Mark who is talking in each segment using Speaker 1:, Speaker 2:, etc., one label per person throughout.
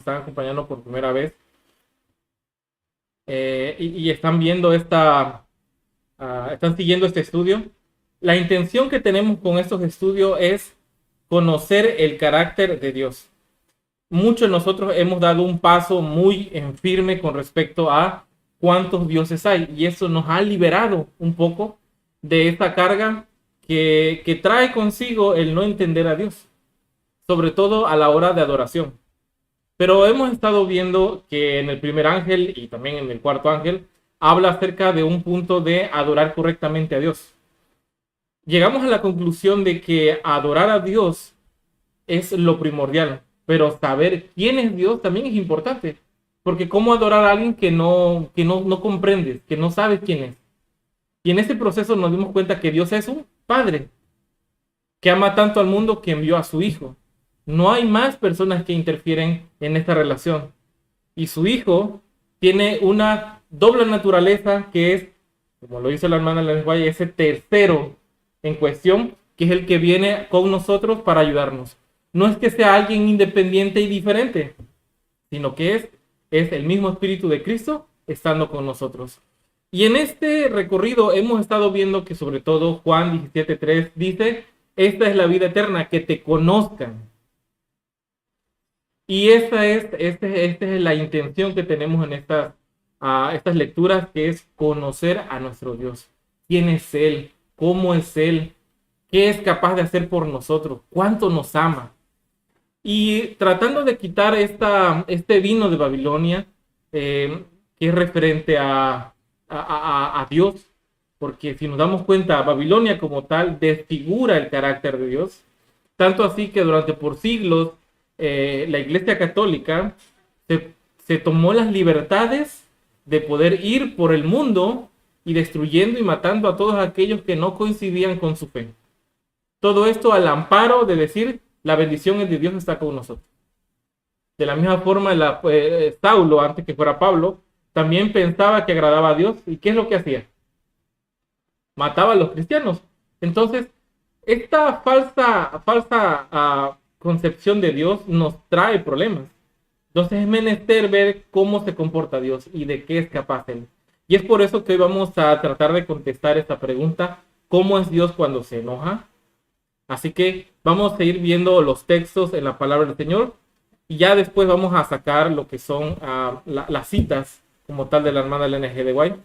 Speaker 1: están acompañando por primera vez y están viendo están siguiendo este estudio. La intención que tenemos con estos estudios es conocer el carácter de Dios. Muchos de nosotros hemos dado un paso muy en firme con respecto a cuántos dioses hay y eso nos ha liberado un poco de esta carga que trae consigo el no entender a Dios, sobre todo a la hora de adoración. Pero hemos estado viendo que en el primer ángel y también en el cuarto ángel habla acerca de un punto de adorar correctamente a Dios. Llegamos a la conclusión de que adorar a Dios es lo primordial, pero saber quién es Dios también es importante, porque cómo adorar a alguien que no comprendes, que no sabes quién es. Y en este proceso nos dimos cuenta que Dios es un padre que ama tanto al mundo que envió a su hijo. No hay más personas que interfieren en esta relación. Y su hijo tiene una doble naturaleza que es, como lo dice la hermana Lenguay, ese tercero en cuestión, que es el que viene con nosotros para ayudarnos. No es que sea alguien independiente y diferente, sino que es el mismo Espíritu de Cristo estando con nosotros. Y en este recorrido hemos estado viendo que sobre todo Juan 17:3 dice, esta es la vida eterna, que te conozcan. Y esta es la intención que tenemos en estas lecturas, que es conocer a nuestro Dios. ¿Quién es Él? ¿Cómo es Él? ¿Qué es capaz de hacer por nosotros? ¿Cuánto nos ama? Y tratando de quitar este vino de Babilonia, que es referente a Dios, porque si nos damos cuenta, Babilonia como tal desfigura el carácter de Dios, tanto así que durante por siglos la Iglesia Católica se tomó las libertades de poder ir por el mundo y destruyendo y matando a todos aquellos que no coincidían con su fe. Todo esto al amparo de decir, la bendición de Dios está con nosotros. De la misma forma, Saulo, antes que fuera Pablo, también pensaba que agradaba a Dios. ¿Y qué es lo que hacía? Mataba a los cristianos. Entonces, esta falsa concepción de Dios nos trae problemas. Entonces es menester ver cómo se comporta Dios y de qué es capaz Él. Y es por eso que hoy vamos a tratar de contestar esta pregunta: ¿cómo es Dios cuando se enoja? Así que vamos a ir viendo los textos en la palabra del Señor y ya después vamos a sacar lo que son las citas como tal de la hermana Elena G. de White.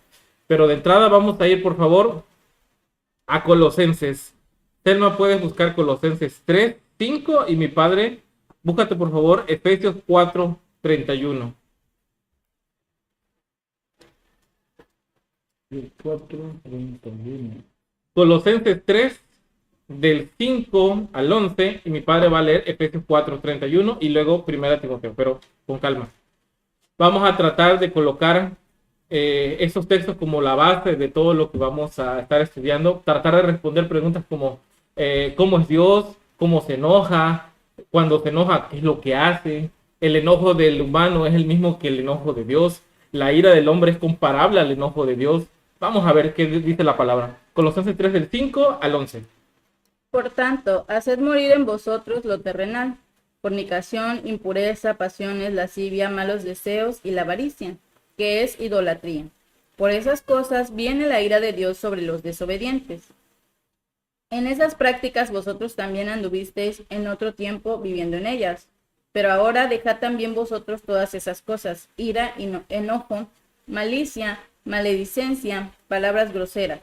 Speaker 1: Pero de entrada vamos a ir, por favor, a Colosenses. Telma, puedes buscar Colosenses 3:5 y mi padre, búscate por favor Efesios 4:31.
Speaker 2: 4:31.
Speaker 1: Colosenses 3 del 5 al 11 y mi padre va a leer Efesios 4:31 y luego Primera Timoteo, pero con calma. Vamos a tratar de colocar esos textos como la base de todo lo que vamos a estar estudiando, tratar de responder preguntas como ¿cómo es Dios? ¿Cómo se enoja? Cuando se enoja, ¿qué es lo que hace? El enojo del humano es el mismo que el enojo de Dios. La ira del hombre es comparable al enojo de Dios. Vamos a ver qué dice la palabra. Colosenses 3 del 5 al 11.
Speaker 3: Por tanto, haced morir en vosotros lo terrenal: fornicación, impureza, pasiones, lascivia, malos deseos y la avaricia, que es idolatría. Por esas cosas viene la ira de Dios sobre los desobedientes. En esas prácticas vosotros también anduvisteis en otro tiempo viviendo en ellas. Pero ahora dejad también vosotros todas esas cosas: ira, enojo, malicia, maledicencia, palabras groseras.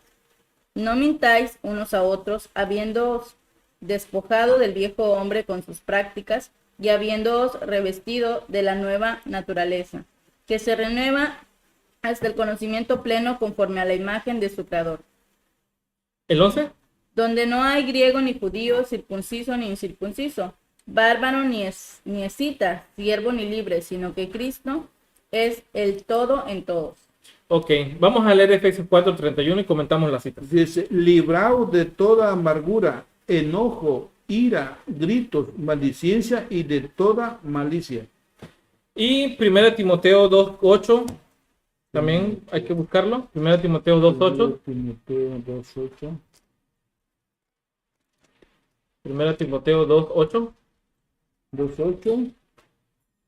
Speaker 3: No mintáis unos a otros, habiéndoos despojado del viejo hombre con sus prácticas y habiéndoos revestido de la nueva naturaleza, que se renueva hasta el conocimiento pleno conforme a la imagen de su creador.
Speaker 1: ¿El 11?
Speaker 3: Donde no hay griego ni judío, circunciso ni incircunciso, bárbaro ni escita, siervo ni libre, sino que Cristo es el todo en todos.
Speaker 1: Ok, vamos a leer Efesios 4:31 y comentamos las citas.
Speaker 2: Dice, libraos de toda amargura, enojo, ira, gritos, maldicencia y de toda malicia.
Speaker 1: Y 1 Timoteo 2:8, también hay que buscarlo. 1 Timoteo 2:8.
Speaker 2: Timoteo 2:8.
Speaker 1: 1 Timoteo 2:8.
Speaker 2: 2:8.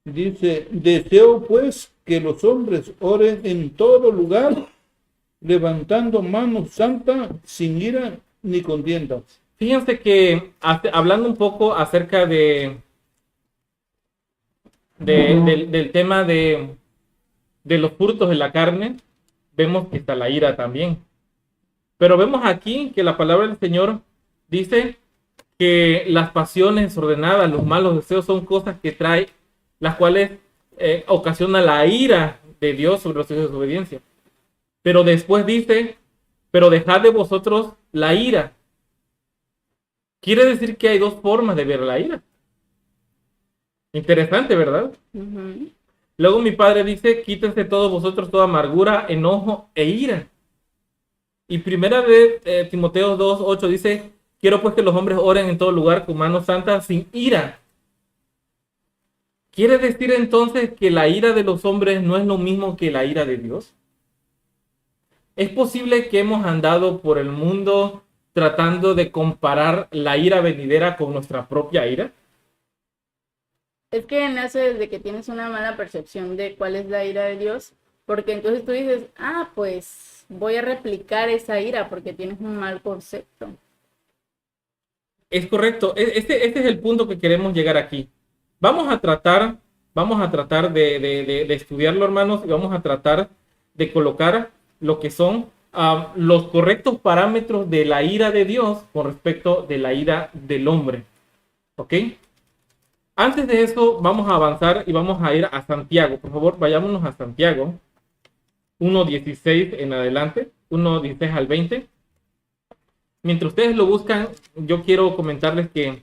Speaker 2: Dice, deseo pues que los hombres oren en todo lugar, levantando manos santas, sin ira ni contiendas.
Speaker 1: Fíjense que hablando un poco acerca del tema de los frutos de la carne, vemos que está la ira también. Pero vemos aquí que la palabra del Señor dice que las pasiones desordenadas, los malos deseos son cosas que trae, las cuales ocasionan la ira de Dios sobre los hijos de desobediencia. Pero después dice, pero dejad de vosotros la ira. Quiere decir que hay dos formas de ver la ira. Interesante, ¿verdad?
Speaker 3: Ujú.
Speaker 1: Luego mi padre dice, quítense todos vosotros toda amargura, enojo e ira. Y primera de Timoteo 2:8 dice, quiero pues que los hombres oren en todo lugar con manos santas sin ira. ¿Quiere decir entonces que la ira de los hombres no es lo mismo que la ira de Dios? ¿Es posible que hemos andado por el mundo tratando de comparar la ira venidera con nuestra propia ira?
Speaker 3: Es que nace desde que tienes una mala percepción de cuál es la ira de Dios, porque entonces tú dices, ah, pues voy a replicar esa ira porque tienes un mal concepto.
Speaker 1: Es correcto. Este es el punto que queremos llegar aquí. Vamos a tratar de estudiarlo, hermanos, y vamos a tratar de colocar lo que son los correctos parámetros de la ira de Dios con respecto de la ira del hombre. ¿Ok? Antes de eso, vamos a avanzar y vamos a ir a Santiago. Por favor, vayámonos a Santiago 1:16 en adelante, 1:16 al 20. Mientras ustedes lo buscan, yo quiero comentarles que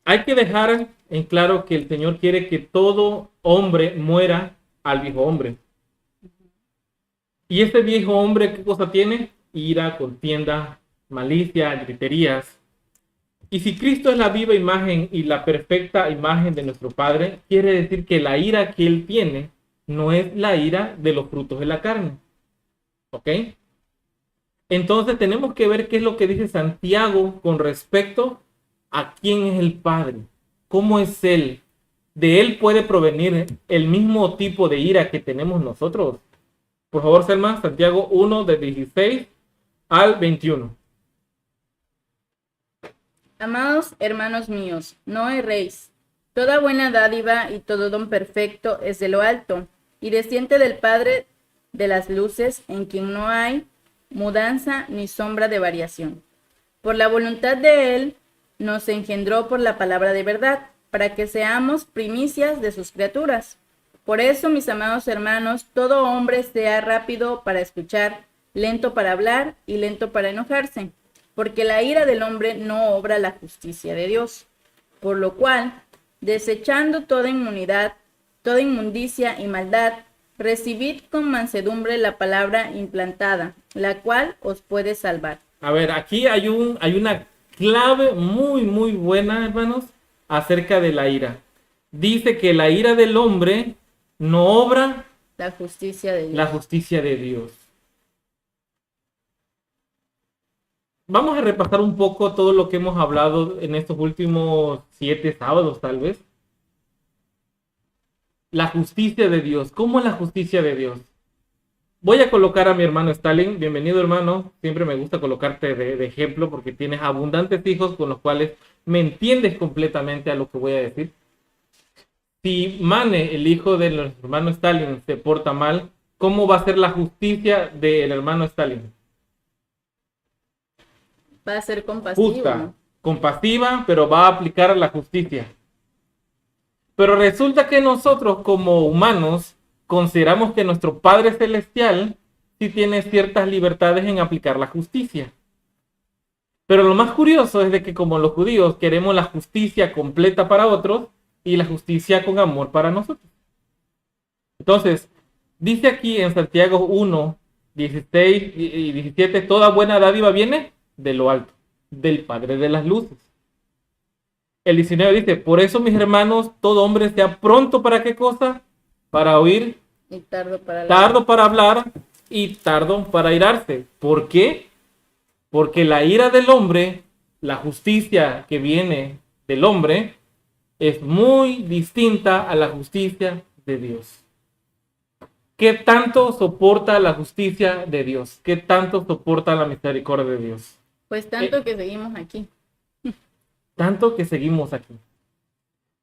Speaker 1: hay que dejar en claro que el Señor quiere que todo hombre muera al viejo hombre. Y ese viejo hombre, ¿qué cosa tiene? Ira, contienda, malicia, griterías. Y si Cristo es la viva imagen y la perfecta imagen de nuestro Padre, quiere decir que la ira que Él tiene no es la ira de los frutos de la carne. ¿Ok? Entonces tenemos que ver qué es lo que dice Santiago con respecto a quién es el Padre. ¿Cómo es Él? ¿De Él puede provenir el mismo tipo de ira que tenemos nosotros? Por favor, Selma, Santiago 1:16 al 21.
Speaker 3: Amados hermanos míos, no erréis. Toda buena dádiva y todo don perfecto es de lo alto, y desciende del Padre de las luces, en quien no hay mudanza ni sombra de variación. Por la voluntad de Él nos engendró por la palabra de verdad, para que seamos primicias de sus criaturas. Por eso, mis amados hermanos, todo hombre sea rápido para escuchar, lento para hablar y lento para enojarse, porque la ira del hombre no obra la justicia de Dios. Por lo cual, desechando toda inmunidad, toda inmundicia y maldad, recibid con mansedumbre la palabra implantada, la cual os puede salvar.
Speaker 1: A ver, aquí hay una clave muy, muy buena, hermanos, acerca de la ira. Dice que la ira del hombre no obra
Speaker 3: La justicia de Dios.
Speaker 1: la justicia de Dios. Vamos a repasar un poco todo lo que hemos hablado en estos últimos 7 sábados, tal vez. La justicia de Dios. ¿Cómo es la justicia de Dios? Voy a colocar a mi hermano Stalin. Bienvenido, hermano. Siempre me gusta colocarte de ejemplo porque tienes abundantes hijos con los cuales me entiendes completamente a lo que voy a decir. Si Mane, el hijo del hermano Stalin, se porta mal, ¿cómo va a ser la justicia del hermano Stalin?
Speaker 3: Va a ser compasivo.
Speaker 1: Justa, compasiva, pero va a aplicar la justicia. Pero resulta que nosotros como humanos consideramos que nuestro Padre Celestial sí tiene ciertas libertades en aplicar la justicia. Pero lo más curioso es de que como los judíos queremos la justicia completa para otros y la justicia con amor para nosotros. Entonces, dice aquí en Santiago 1:16 y 17, toda buena dádiva viene de lo alto, del Padre de las luces. El 19 dice, por eso mis hermanos, todo hombre sea pronto para qué cosa? Para oír,
Speaker 3: Y tardo para
Speaker 1: tardo para hablar y tardo para irarse. ¿Por qué? Porque la ira del hombre, la justicia que viene del hombre, es muy distinta a la justicia de Dios. ¿Qué tanto soporta la justicia de Dios? ¿Qué tanto soporta la misericordia de Dios?
Speaker 3: Pues tanto que seguimos aquí.
Speaker 1: Tanto que seguimos aquí.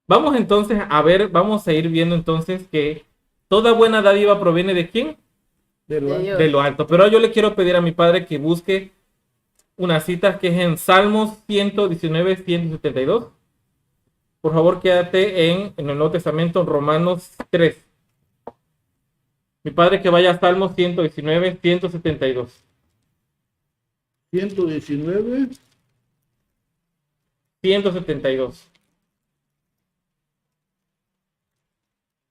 Speaker 1: Vamos entonces a ver, vamos a ir viendo entonces que toda buena dádiva proviene ¿de quién?
Speaker 2: De lo
Speaker 3: De
Speaker 2: alto.
Speaker 3: Dios.
Speaker 1: De lo alto. Pero yo le quiero pedir a mi padre que busque una cita que es en Salmos 119, 172. Por favor, quédate en el Nuevo Testamento, Romanos 3. Mi padre que vaya a Salmos 119, 172.
Speaker 2: 119,
Speaker 1: 172.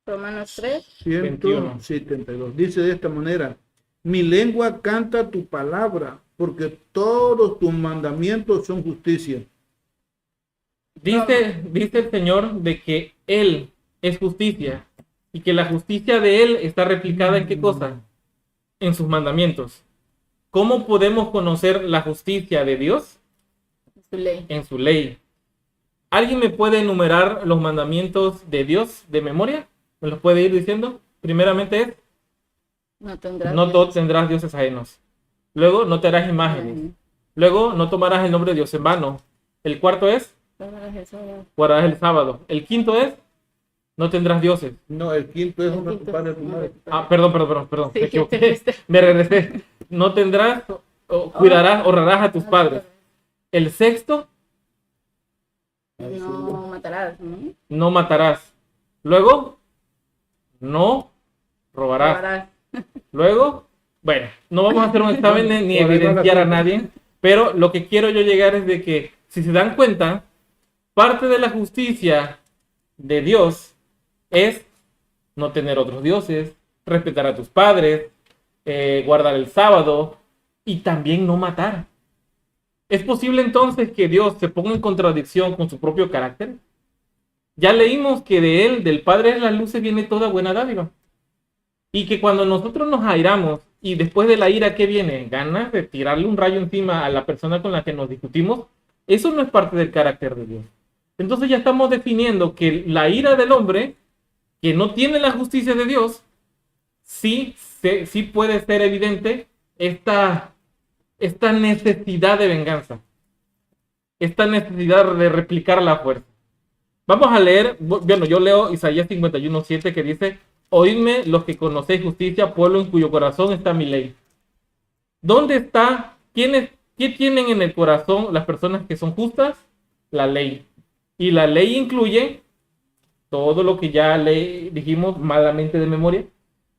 Speaker 3: Romanos 3.
Speaker 2: 172. Dice de esta manera: mi lengua canta tu palabra, porque todos tus mandamientos son justicia.
Speaker 1: Dice el Señor de que Él es justicia y que la justicia de Él está replicada ¿en qué cosa? En sus mandamientos. ¿Cómo podemos conocer la justicia de Dios?
Speaker 3: Su ley.
Speaker 1: En su ley. ¿Alguien me puede enumerar los mandamientos de Dios de memoria? ¿Me los puede ir diciendo? Primeramente es,
Speaker 3: No tendrás.
Speaker 1: no
Speaker 3: Dios.
Speaker 1: tendrás dioses ajenos. Luego, no te harás imágenes. Luego, no tomarás el nombre de Dios en vano. El cuarto es, guardarás el sábado. El quinto es, no tendrás dioses.
Speaker 2: No, el quinto es
Speaker 3: El
Speaker 2: honra a tu
Speaker 3: quinto
Speaker 2: padre y a
Speaker 3: es
Speaker 2: tu
Speaker 3: honra a
Speaker 2: madre.
Speaker 3: tu padre.
Speaker 1: Ah, perdón,
Speaker 3: Sí,
Speaker 1: me
Speaker 3: te
Speaker 1: equivoqué.
Speaker 3: fuiste.
Speaker 1: Me regresé. No tendrás, cuidarás, honrarás a tus padres. El sexto,
Speaker 3: No matarás, ¿no?
Speaker 1: no matarás. Luego, no robarás.
Speaker 3: Robarás.
Speaker 1: Luego, bueno, no vamos a hacer un examen ni evidenciar a nadie, pero lo que quiero yo llegar es de que, si se dan cuenta, parte de la justicia de Dios es no tener otros dioses, respetar a tus padres, guardar el sábado y también no matar. ¿Es posible entonces que Dios se ponga en contradicción con su propio carácter? Ya leímos que de Él, del Padre de las luces, viene toda buena dádiva. Y que cuando nosotros nos airamos y después de la ira, ¿qué viene? Ganas de tirarle un rayo encima a la persona con la que nos discutimos. Eso no es parte del carácter de Dios. Entonces ya estamos definiendo que la ira del hombre, que no tiene la justicia de Dios, sí puede ser evidente esta necesidad de venganza, esta necesidad de replicar la fuerza. Vamos a leer, bueno, yo leo Isaías 51:7 que dice: oídme los que conocéis justicia, pueblo en cuyo corazón está mi ley. ¿Dónde está? ¿Qué tienen en el corazón las personas que son justas? La ley. Y la ley incluye todo lo que ya dijimos malamente de memoria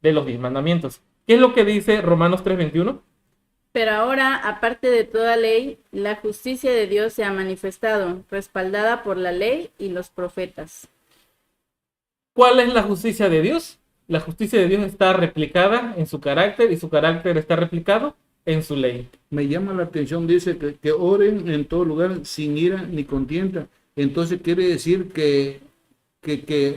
Speaker 1: de los 10 mandamientos. ¿Qué es lo que dice Romanos 3:21?
Speaker 3: Pero ahora, aparte de toda ley, la justicia de Dios se ha manifestado, respaldada por la ley y los profetas.
Speaker 1: ¿Cuál es la justicia de Dios? La justicia de Dios está replicada en su carácter y su carácter está replicado en su ley.
Speaker 2: Me llama la atención, dice que oren en todo lugar sin ira ni contienda. Entonces quiere decir que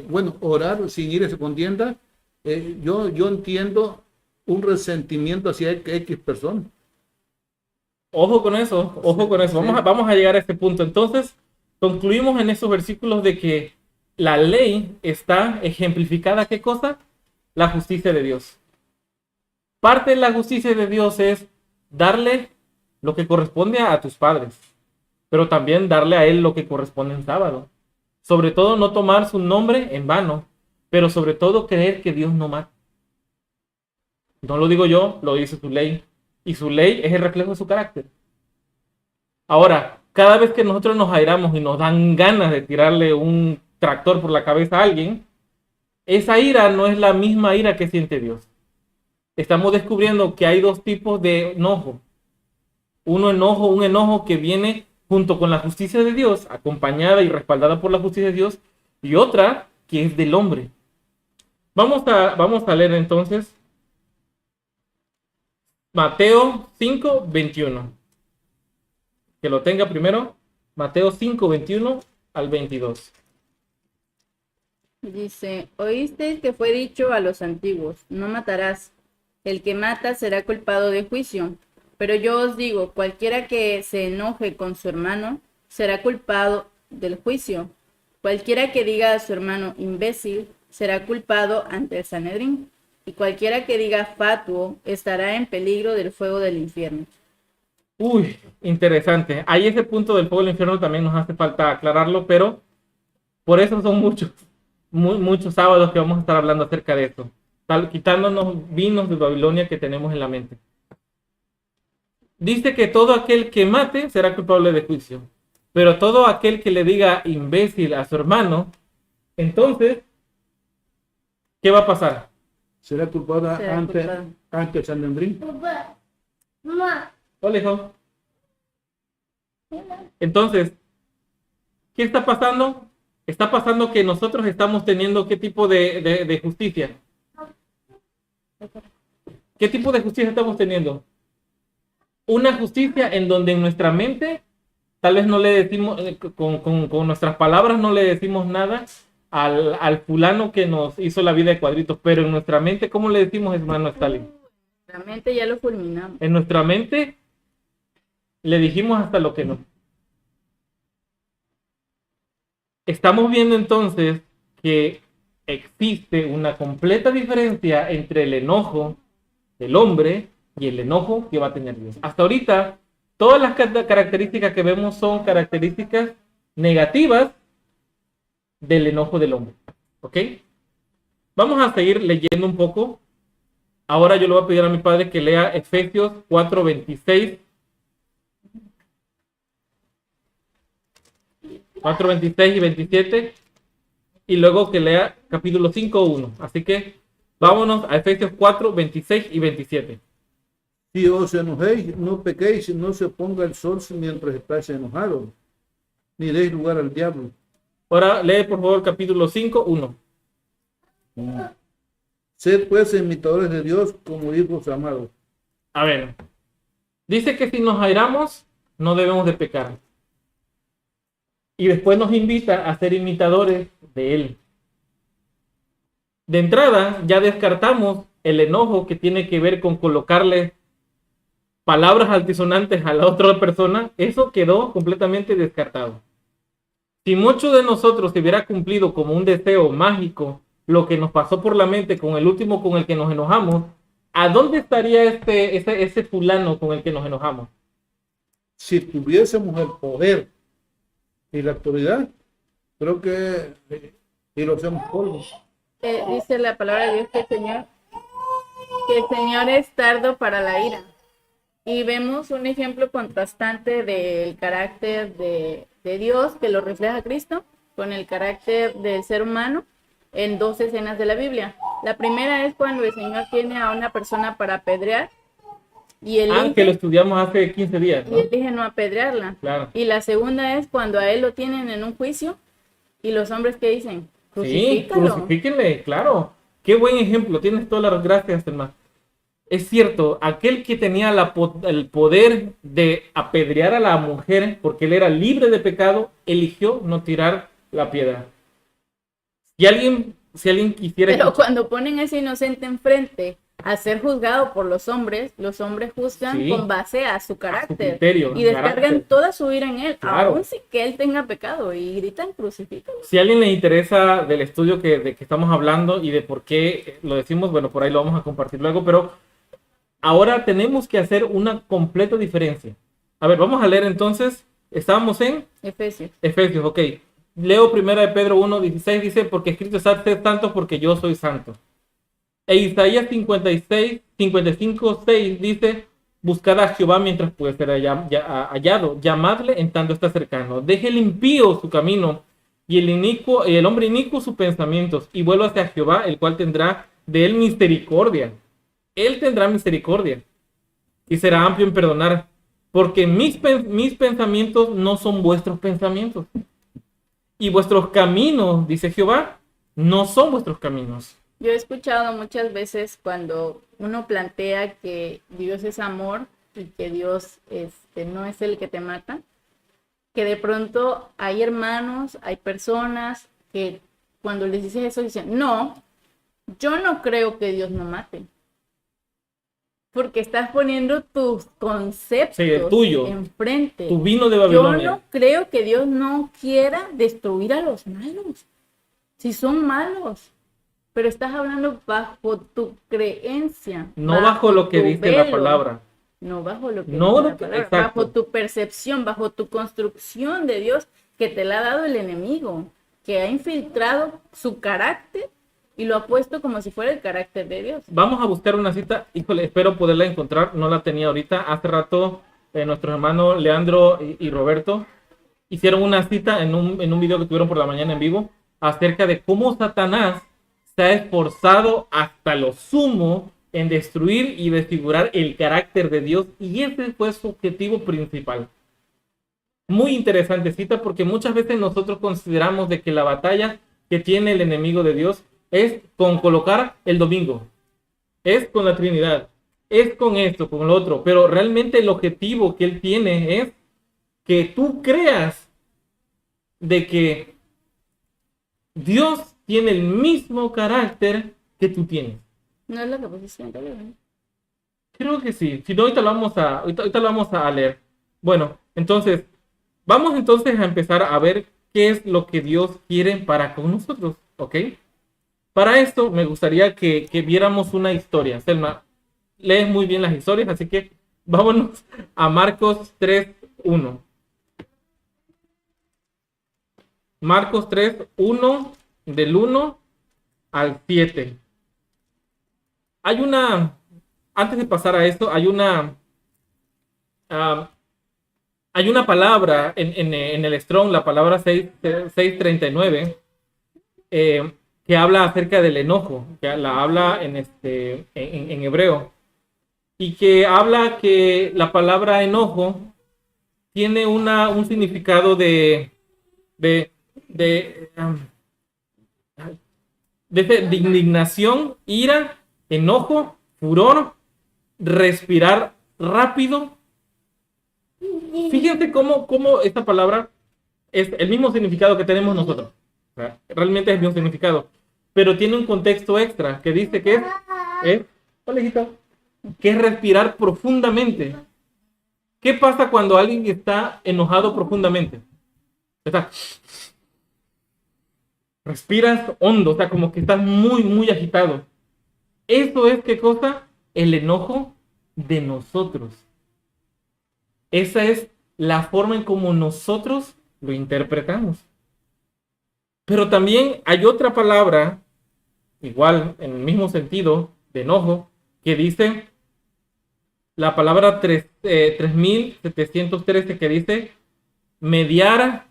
Speaker 2: bueno, orar sin ira y contienda, yo entiendo un resentimiento hacia X persona.
Speaker 1: Ojo con eso, ojo con eso. Vamos a llegar a este punto. Entonces, concluimos en esos versículos de que la ley está ejemplificada, ¿qué cosa? La justicia de Dios. Parte de la justicia de Dios es darle lo que corresponde a tus padres, pero también darle a él lo que corresponde en sábado. Sobre todo no tomar su nombre en vano, pero sobre todo creer que Dios no mata. No lo digo yo, lo dice su ley. Y su ley es el reflejo de su carácter. Ahora, cada vez que nosotros nos airamos y nos dan ganas de tirarle un tractor por la cabeza a alguien, esa ira no es la misma ira que siente Dios. Estamos descubriendo que hay dos tipos de enojo. Un enojo que viene junto con la justicia de Dios, acompañada y respaldada por la justicia de Dios, y otra que es del hombre. Vamos a leer entonces Mateo 5:21. Que lo tenga primero. Mateo 5:21 al 22.
Speaker 3: Dice: oísteis que fue dicho a los antiguos, no matarás. El que mata será culpado de juicio. Pero yo os digo, cualquiera que se enoje con su hermano será culpado del juicio. Cualquiera que diga a su hermano imbécil será culpado ante el Sanedrín, y cualquiera que diga fatuo estará en peligro del fuego del infierno.
Speaker 1: Uy, interesante. Ahí ese punto del fuego del infierno también nos hace falta aclararlo, pero por eso son muchos sábados que vamos a estar hablando acerca de esto, quitándonos vinos de Babilonia que tenemos en la mente. Dice que todo aquel que mate será culpable de juicio, pero todo aquel que le diga imbécil a su hermano, entonces, ¿qué va a pasar?
Speaker 2: Será culpada
Speaker 3: Será culpado.
Speaker 2: ante el Sanedrín.
Speaker 1: Hola, hijo. Entonces, ¿qué está pasando? Está pasando que nosotros estamos teniendo ¿qué tipo de justicia? ¿Qué tipo de justicia estamos teniendo? Una justicia en donde en nuestra mente tal vez no le decimos, con nuestras palabras no le decimos nada al fulano que nos hizo la vida de cuadritos, pero en nuestra mente, ¿cómo le decimos, hermano Stalin?
Speaker 3: La mente ya lo fulminamos.
Speaker 1: En nuestra mente le dijimos hasta lo que no. Estamos viendo entonces que existe una completa diferencia entre el enojo del hombre y el enojo que va a tener Dios. Hasta ahorita, todas las características que vemos son características negativas del enojo del hombre. ¿Ok? Vamos a seguir leyendo un poco. Ahora yo le voy a pedir a mi padre que lea Efesios 4:26. 4:26 y 27. Y luego que lea capítulo 5:1. Así que vámonos a Efesios 4:26 y 27.
Speaker 2: Si os enojéis, no pequéis, no se ponga el sol mientras estáis enojados, ni deis lugar al diablo.
Speaker 1: Ahora lee por favor capítulo 5:1.
Speaker 2: Sed pues imitadores de Dios como hijos amados.
Speaker 1: A ver, dice que si nos airamos, no debemos de pecar. Y después nos invita a ser imitadores de Él. De entrada, ya descartamos el enojo que tiene que ver con colocarle palabras altisonantes a la otra persona. Eso quedó completamente descartado. Si mucho de nosotros se hubiera cumplido como un deseo mágico lo que nos pasó por la mente con el último con el que nos enojamos, ¿a dónde estaría ese fulano con el que nos enojamos?
Speaker 2: Si tuviésemos el poder y la autoridad, creo que y lo hacemos polvo.
Speaker 3: Dice la palabra de Dios que el Señor es tardo para la ira. Y vemos un ejemplo contrastante del carácter de Dios que lo refleja Cristo con el carácter del ser humano en dos escenas de la Biblia. La primera es cuando el Señor tiene a una persona para apedrear y
Speaker 1: Que lo estudiamos hace 15 días, ¿no?
Speaker 3: Y elige no apedrearla.
Speaker 1: Claro.
Speaker 3: Y la segunda es cuando a él lo tienen en un juicio y los hombres que dicen, crucifícalo.
Speaker 1: Sí, crucifíquenle, claro. Qué buen ejemplo, tienes todas las gracias, hermano. Es cierto, aquel que tenía el poder de apedrear a la mujer porque él era libre de pecado, eligió no tirar la piedra. Si alguien quisiera...
Speaker 3: Pero cuando ponen a ese inocente enfrente a ser juzgado por los hombres juzgan con base a su carácter,
Speaker 1: a su criterio,
Speaker 3: y descargan
Speaker 1: carácter.
Speaker 3: toda su ira en él,
Speaker 1: Claro.
Speaker 3: aun si que él tenga pecado, y gritan crucifícalo.
Speaker 1: Si a alguien le interesa del estudio de que estamos hablando y de por qué lo decimos, bueno, por ahí lo vamos a compartir luego, pero ahora tenemos que hacer una completa diferencia. A ver, vamos a leer entonces, estábamos en Efesios, ok. Leo primero de Pedro 1:16, dice, porque escrito está, sed santos porque yo soy santo. E Isaías 55:6 dice, buscad a Jehová mientras puede ser hallado, llamadle en tanto está cercano. Deje el impío su camino y el hombre inicuo sus pensamientos, y vuelva hacia Jehová, el cual tendrá de él misericordia. Él tendrá misericordia y será amplio en perdonar, porque mis pensamientos no son vuestros pensamientos. Y vuestros caminos, dice Jehová, no son vuestros caminos.
Speaker 3: Yo he escuchado muchas veces cuando uno plantea que Dios es amor y que Dios no es el que te mata, que de pronto hay hermanos, hay personas que cuando les dices eso dicen, no, yo no creo que Dios no mate. porque estás poniendo tus conceptos
Speaker 1: Sí, el tuyo.
Speaker 3: enfrente.
Speaker 1: Tu vino de
Speaker 3: Yo
Speaker 1: Babilonia.
Speaker 3: no creo que Dios no quiera destruir a los malos, si son malos, pero estás hablando bajo tu creencia,
Speaker 1: No bajo lo que
Speaker 3: tu
Speaker 1: dice la
Speaker 3: velo,
Speaker 1: palabra.
Speaker 3: no bajo lo que
Speaker 1: No
Speaker 3: dice
Speaker 1: lo
Speaker 3: la
Speaker 1: que-
Speaker 3: palabra,
Speaker 1: exacto.
Speaker 3: bajo tu percepción, bajo tu construcción de Dios que te la ha dado el enemigo, que ha infiltrado su carácter y lo ha puesto como si fuera el carácter de Dios.
Speaker 1: Vamos a buscar una cita. Híjole, espero poderla encontrar. No la tenía ahorita. Hace rato nuestros hermanos Leandro y Roberto hicieron una cita en un video que tuvieron por la mañana en vivo acerca de cómo Satanás se ha esforzado hasta lo sumo en destruir y desfigurar el carácter de Dios, y ese fue su objetivo principal. Muy interesante cita, porque muchas veces nosotros consideramos de que la batalla que tiene el enemigo de Dios es con colocar el domingo, es con la Trinidad, es con esto, con lo otro, pero realmente el objetivo que él tiene es que tú creas de que Dios tiene el mismo carácter que tú tienes.
Speaker 3: No es lo que pusiste en Biblia, ¿no?
Speaker 1: Creo que sí. Si no, ahorita lo vamos a leer. Bueno, entonces, vamos entonces a empezar a ver qué es lo que Dios quiere para con nosotros, ¿ok? Para esto me gustaría que viéramos una historia. Selma, lees muy bien las historias, así que vámonos a Marcos 3:1. Marcos 3:1, del 1 al 7. Antes de pasar a esto, hay una palabra en el Strong, la palabra 639, que habla acerca del enojo, que la habla en hebreo, y que habla que la palabra enojo tiene un significado de indignación, ira, enojo, furor, respirar rápido. Fíjense cómo esta palabra es el mismo significado que tenemos nosotros. O sea, realmente es el mismo significado, pero tiene un contexto extra que dice que hola, hijita, que es respirar profundamente. ¿Qué pasa cuando alguien está enojado profundamente? Respiras hondo, o sea, como que estás muy, muy agitado. Eso es, ¿qué cosa? El enojo de nosotros. Esa es la forma en cómo nosotros lo interpretamos. Pero también hay otra palabra, igual, en el mismo sentido, de enojo, que dice la palabra 3713, que dice mediar,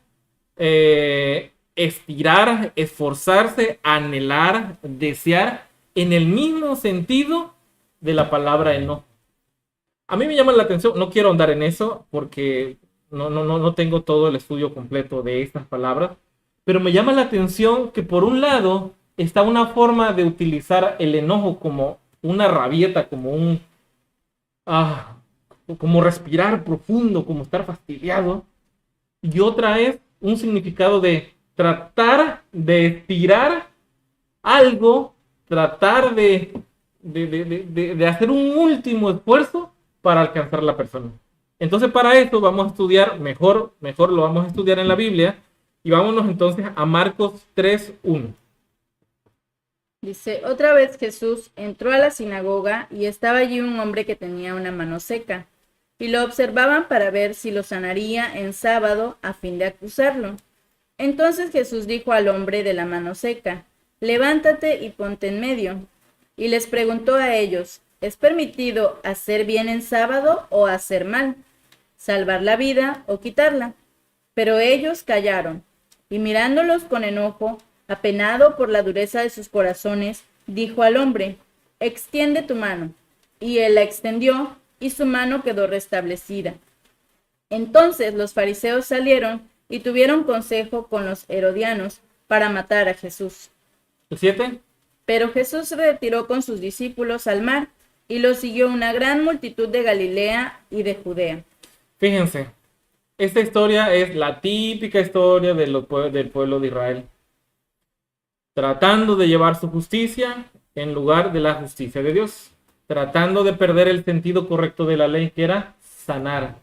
Speaker 1: estirar, esforzarse, anhelar, desear, en el mismo sentido de la palabra enojo. A mí me llama la atención, no quiero ahondar en eso porque no tengo todo el estudio completo de estas palabras, pero me llama la atención que por un lado está una forma de utilizar el enojo como una rabieta, como como respirar profundo, como estar fastidiado, y otra es un significado de tratar de estirar algo, tratar de hacer un último esfuerzo para alcanzar la persona. Entonces, para eso vamos a estudiar, mejor lo vamos a estudiar en la Biblia, y vámonos entonces a Marcos 3:1.
Speaker 3: Dice, otra vez Jesús entró a la sinagoga y estaba allí un hombre que tenía una mano seca, y lo observaban para ver si lo sanaría en sábado a fin de acusarlo. Entonces Jesús dijo al hombre de la mano seca, levántate y ponte en medio. Y les preguntó a ellos, ¿es permitido hacer bien en sábado o hacer mal? ¿Salvar la vida o quitarla? Pero ellos callaron, y mirándolos con enojo, apenado por la dureza de sus corazones, dijo al hombre, extiende tu mano. Y él la extendió, y su mano quedó restablecida. Entonces los fariseos salieron y tuvieron consejo con los herodianos para matar a Jesús.
Speaker 1: ¿El 7?
Speaker 3: Pero Jesús se retiró con sus discípulos al mar, y lo siguió una gran multitud de Galilea y de Judea.
Speaker 1: Fíjense, esta historia es la típica historia del pueblo de Israel, tratando de llevar su justicia en lugar de la justicia de Dios. tratando de perder el sentido correcto de la ley, que era sanar,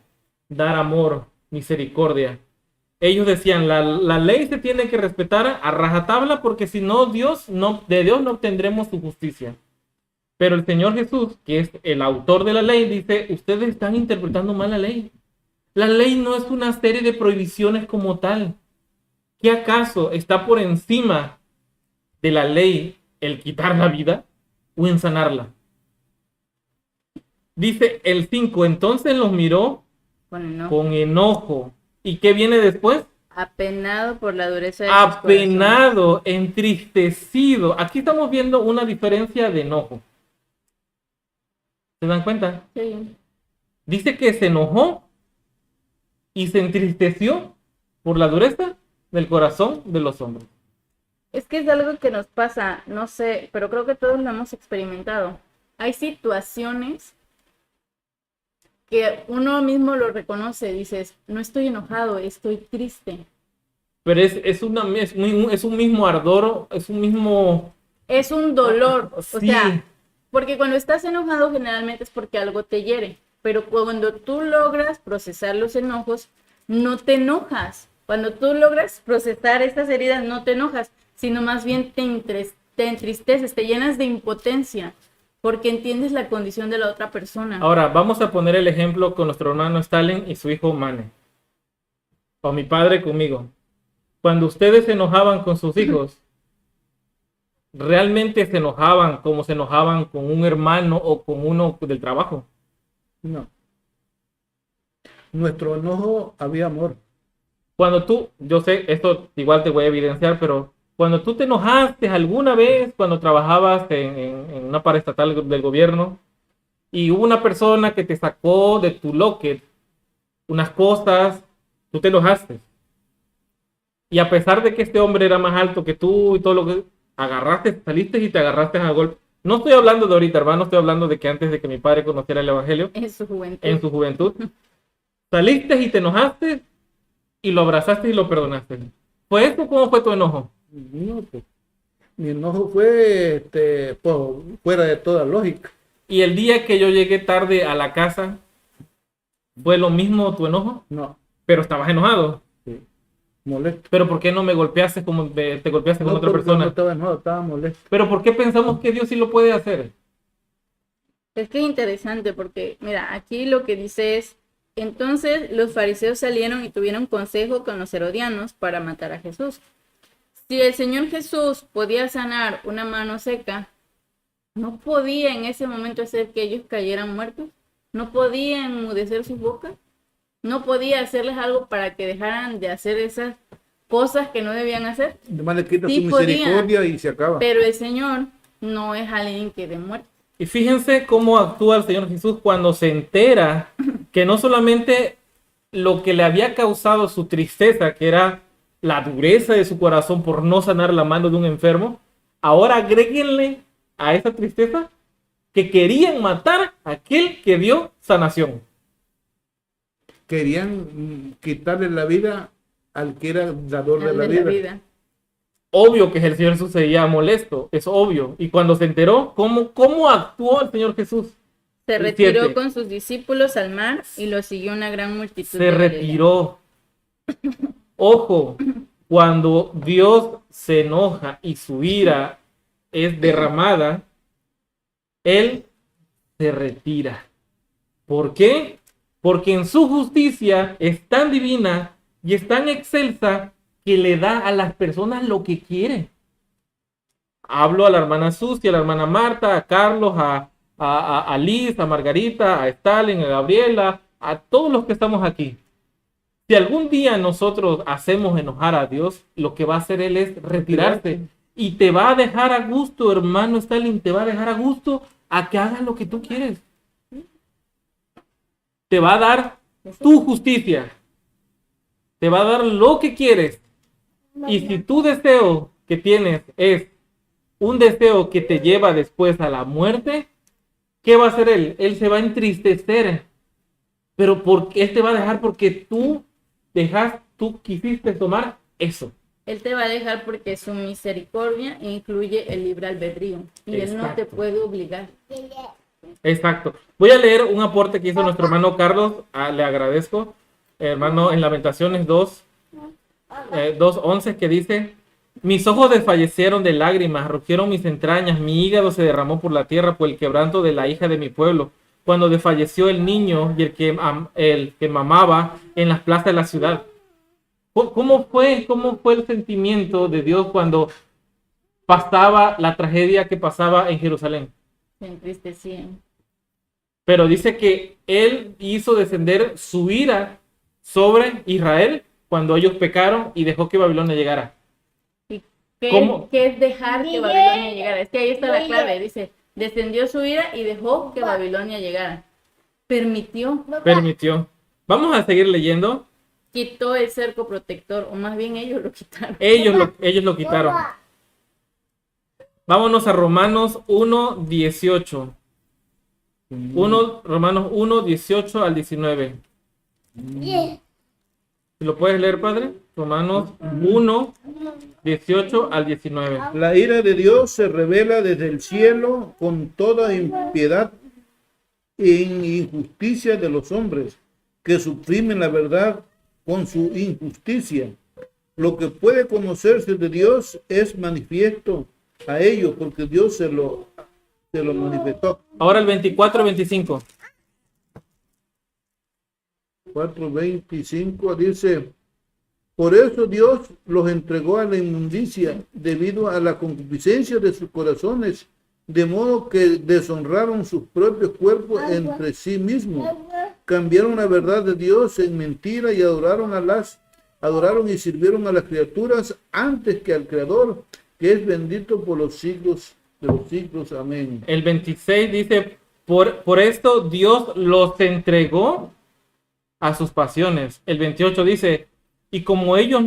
Speaker 1: dar amor, misericordia. Ellos decían, la ley se tiene que respetar a rajatabla porque si no, de Dios no obtendremos su justicia. Pero el Señor Jesús, que es el autor de la ley, dice, ustedes están interpretando mal la ley. La ley no es una serie de prohibiciones como tal. ¿Qué acaso está por encima de la ley el quitar la vida o en sanarla? Dice el 5, entonces los miró con enojo. ¿Y qué viene después?
Speaker 3: Apenado por la dureza de sus corazones.
Speaker 1: Apenado, entristecido. Aquí estamos viendo una diferencia de enojo. ¿Se dan cuenta?
Speaker 3: Sí.
Speaker 1: Dice que se enojó y se entristeció por la dureza del corazón de los hombres.
Speaker 3: Es que es algo que nos pasa, no sé, pero creo que todos lo hemos experimentado. Hay situaciones que uno mismo lo reconoce, dices, no estoy enojado, estoy triste.
Speaker 1: Pero es un mismo ardor, es un mismo...
Speaker 3: Es un dolor, o
Speaker 1: Sí.
Speaker 3: sea, porque cuando estás enojado generalmente es porque algo te hiere, pero cuando tú logras procesar los enojos, no te enojas. Cuando tú logras procesar estas heridas, no te enojas, sino más bien te entristeces, te llenas de impotencia, porque entiendes la condición de la otra persona.
Speaker 1: Ahora, vamos a poner el ejemplo con nuestro hermano Stalin y su hijo Mane. O mi padre conmigo. Cuando ustedes se enojaban con sus hijos, ¿realmente se enojaban como se enojaban con un hermano o con uno del trabajo?
Speaker 2: No. Nuestro enojo había amor.
Speaker 1: Cuando tú, yo sé, esto igual te voy a evidenciar, pero cuando tú te enojaste alguna vez cuando trabajabas en una paraestatal del gobierno y hubo una persona que te sacó de tu locker unas cosas, tú te enojaste. Y a pesar de que este hombre era más alto que tú y todo lo que agarraste, saliste y te agarraste a golpe. No estoy hablando de ahorita, hermano, estoy hablando de que antes de que mi padre conociera el evangelio,
Speaker 3: En su juventud.
Speaker 1: en su juventud, saliste y te enojaste y lo abrazaste y lo perdonaste. ¿Fue eso? ¿Cómo fue tu enojo?
Speaker 2: No, pues, mi enojo fue pues, fuera de toda lógica.
Speaker 1: Y el día que yo llegué tarde a la casa, ¿fue lo mismo tu enojo?
Speaker 2: No,
Speaker 1: Pero estabas enojado.
Speaker 2: sí, molesto.
Speaker 1: ¿Pero por qué no me golpeaste como te golpeaste con
Speaker 2: No,
Speaker 1: otra
Speaker 2: porque
Speaker 1: persona?
Speaker 2: no estaba enojado, estaba molesto.
Speaker 1: ¿Pero por qué pensamos que Dios sí lo puede hacer?
Speaker 3: Es que es interesante porque, mira, aquí lo que dice es, entonces los fariseos salieron y tuvieron consejo con los herodianos para matar a Jesús. Si el Señor Jesús podía sanar una mano seca, ¿no podía en ese momento hacer que ellos cayeran muertos? ¿No podía enmudecer sus bocas? ¿No podía hacerles algo para que dejaran de hacer esas cosas que no debían hacer?
Speaker 2: Además le quita
Speaker 3: Sí
Speaker 2: su
Speaker 3: podía,
Speaker 2: misericordia y se acaba.
Speaker 3: Pero el Señor no es alguien que dé muerte.
Speaker 1: Y fíjense cómo actúa el Señor Jesús cuando se entera que no solamente lo que le había causado su tristeza, que era la dureza de su corazón por no sanar la mano de un enfermo, ahora agréguenle a esa tristeza que querían matar a aquel que dio sanación.
Speaker 2: Querían quitarle la vida al que era el dador de
Speaker 3: Al
Speaker 2: la
Speaker 3: de la
Speaker 2: vida.
Speaker 3: vida.
Speaker 1: Obvio que el Señor Jesús se veía molesto, es obvio. Y cuando se enteró, ¿cómo actuó el Señor Jesús?
Speaker 3: Se
Speaker 1: El
Speaker 3: retiró
Speaker 1: 7.
Speaker 3: con sus discípulos al mar y lo siguió una gran multitud.
Speaker 1: Se
Speaker 3: de Galilea.
Speaker 1: retiró. Ojo, cuando Dios se enoja y su ira es derramada, Él se retira. ¿Por qué? Porque en su justicia es tan divina y es tan excelsa que le da a las personas lo que quiere. Hablo a la hermana Susi, a la hermana Marta, a Carlos, a Liz, a Margarita, a Stalin, a Gabriela, a todos los que estamos aquí. Si algún día nosotros hacemos enojar a Dios, lo que va a hacer Él es retirarse. Y te va a dejar a gusto, hermano Stalin, te va a dejar a gusto a que hagas lo que tú quieres. Te va a dar tu justicia. Te va a dar lo que quieres. Y si tu deseo que tienes es un deseo que te lleva después a la muerte, ¿qué va a hacer Él? Él se va a entristecer. Pero porque Él te va a dejar porque tú quisiste tomar eso.
Speaker 3: Él te va a dejar porque su misericordia incluye el libre albedrío. Y Él no te
Speaker 1: Exacto.
Speaker 3: puede obligar.
Speaker 1: Exacto. Voy a leer un aporte que hizo nuestro hermano Carlos. Le agradezco. Hermano, en Lamentaciones 2:11, que dice: mis ojos desfallecieron de lágrimas, rugieron mis entrañas, mi hígado se derramó por la tierra por el quebranto de la hija de mi pueblo, cuando desfalleció el niño y el que mamaba en las plazas de la ciudad. ¿Cómo fue el sentimiento de Dios cuando pasaba la tragedia que pasaba en Jerusalén?
Speaker 3: Se entristecían.
Speaker 1: Pero dice que Él hizo descender su ira sobre Israel cuando ellos pecaron y dejó que Babilonia llegara.
Speaker 3: ¿Y
Speaker 1: ¿Cómo?
Speaker 3: qué es dejar que Babilonia llegara? Es que ahí está la clave. Dice, descendió su ira y dejó que Babilonia llegara. Permitió.
Speaker 1: Vamos a seguir leyendo.
Speaker 3: Quitó el cerco protector, o más bien ellos lo quitaron.
Speaker 1: Ellos lo quitaron. Vámonos a Romanos 1:18. Romanos 1:18 al 19. ¿Lo puedes leer, padre? Romanos 1:18 al 19.
Speaker 2: La ira de Dios se revela desde el cielo con toda impiedad e injusticia de los hombres, que suprimen la verdad con su injusticia. Lo que puede conocerse de Dios es manifiesto a ellos, porque Dios se lo manifestó.
Speaker 1: Ahora el 24-25.
Speaker 2: 4:25 dice: por eso Dios los entregó a la inmundicia debido a la concupiscencia de sus corazones, de modo que deshonraron sus propios cuerpos entre sí mismos. Cambiaron la verdad de Dios en mentira y adoraron y sirvieron a las criaturas antes que al Creador, que es bendito por los siglos de los siglos. Amén.
Speaker 1: El 26 dice: por esto Dios los entregó a sus pasiones. El 28 dice: y como ellos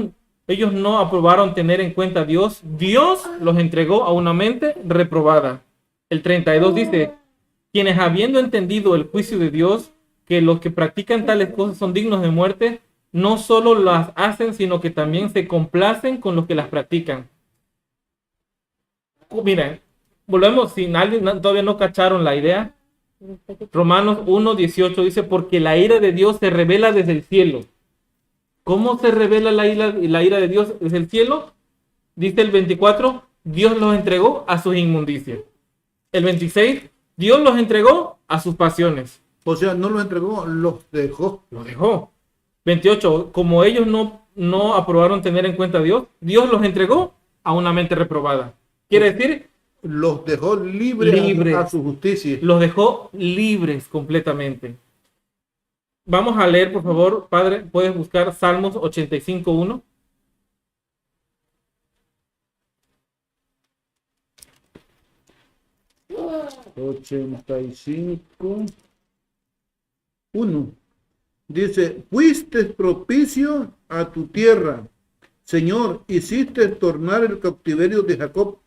Speaker 1: no aprobaron tener en cuenta a Dios, Dios los entregó a una mente reprobada. El 32 dice: quienes habiendo entendido el juicio de Dios, que los que practican tales cosas son dignos de muerte, no solo las hacen, sino que también se complacen con los que las practican. Miren, volvemos, si alguien todavía no cacharon la idea. Romanos 1:18 dice: porque la ira de Dios se revela desde el cielo. ¿Cómo se revela la ira de Dios desde el cielo? Dice el 24: Dios los entregó a sus inmundicias. El 26: Dios los entregó a sus pasiones.
Speaker 2: O sea, no los entregó, los dejó.
Speaker 1: Los dejó. 28: como ellos no aprobaron tener en cuenta a Dios, Dios los entregó a una mente reprobada. Quiere decir,
Speaker 2: los dejó libres a su justicia.
Speaker 1: Los dejó libres completamente. Vamos a leer, por favor, padre, puedes buscar Salmos 85:1.
Speaker 2: Dice: fuiste propicio a tu tierra, Señor, hiciste tornar el cautiverio de Jacob.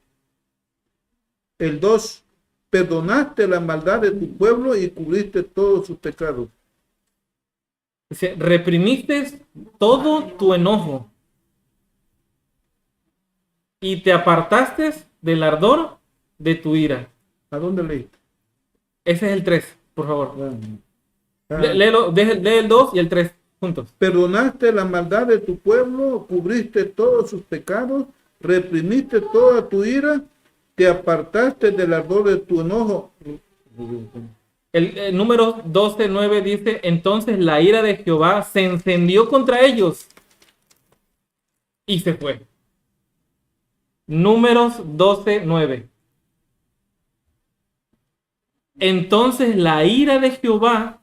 Speaker 2: El 2: perdonaste la maldad de tu pueblo y cubriste todos sus pecados.
Speaker 1: Dice: reprimiste todo tu enojo y te apartaste del ardor de tu ira.
Speaker 2: ¿A dónde leíste?
Speaker 1: Ese es el 3, por favor. Léelo, lee el 2 y el 3 juntos.
Speaker 2: Perdonaste la maldad de tu pueblo, cubriste todos sus pecados, reprimiste toda tu ira, te apartaste del ardor de tu enojo.
Speaker 1: El número 12:9 dice: entonces la ira de Jehová se encendió contra ellos y se fue. Números 12:9. Entonces la ira de Jehová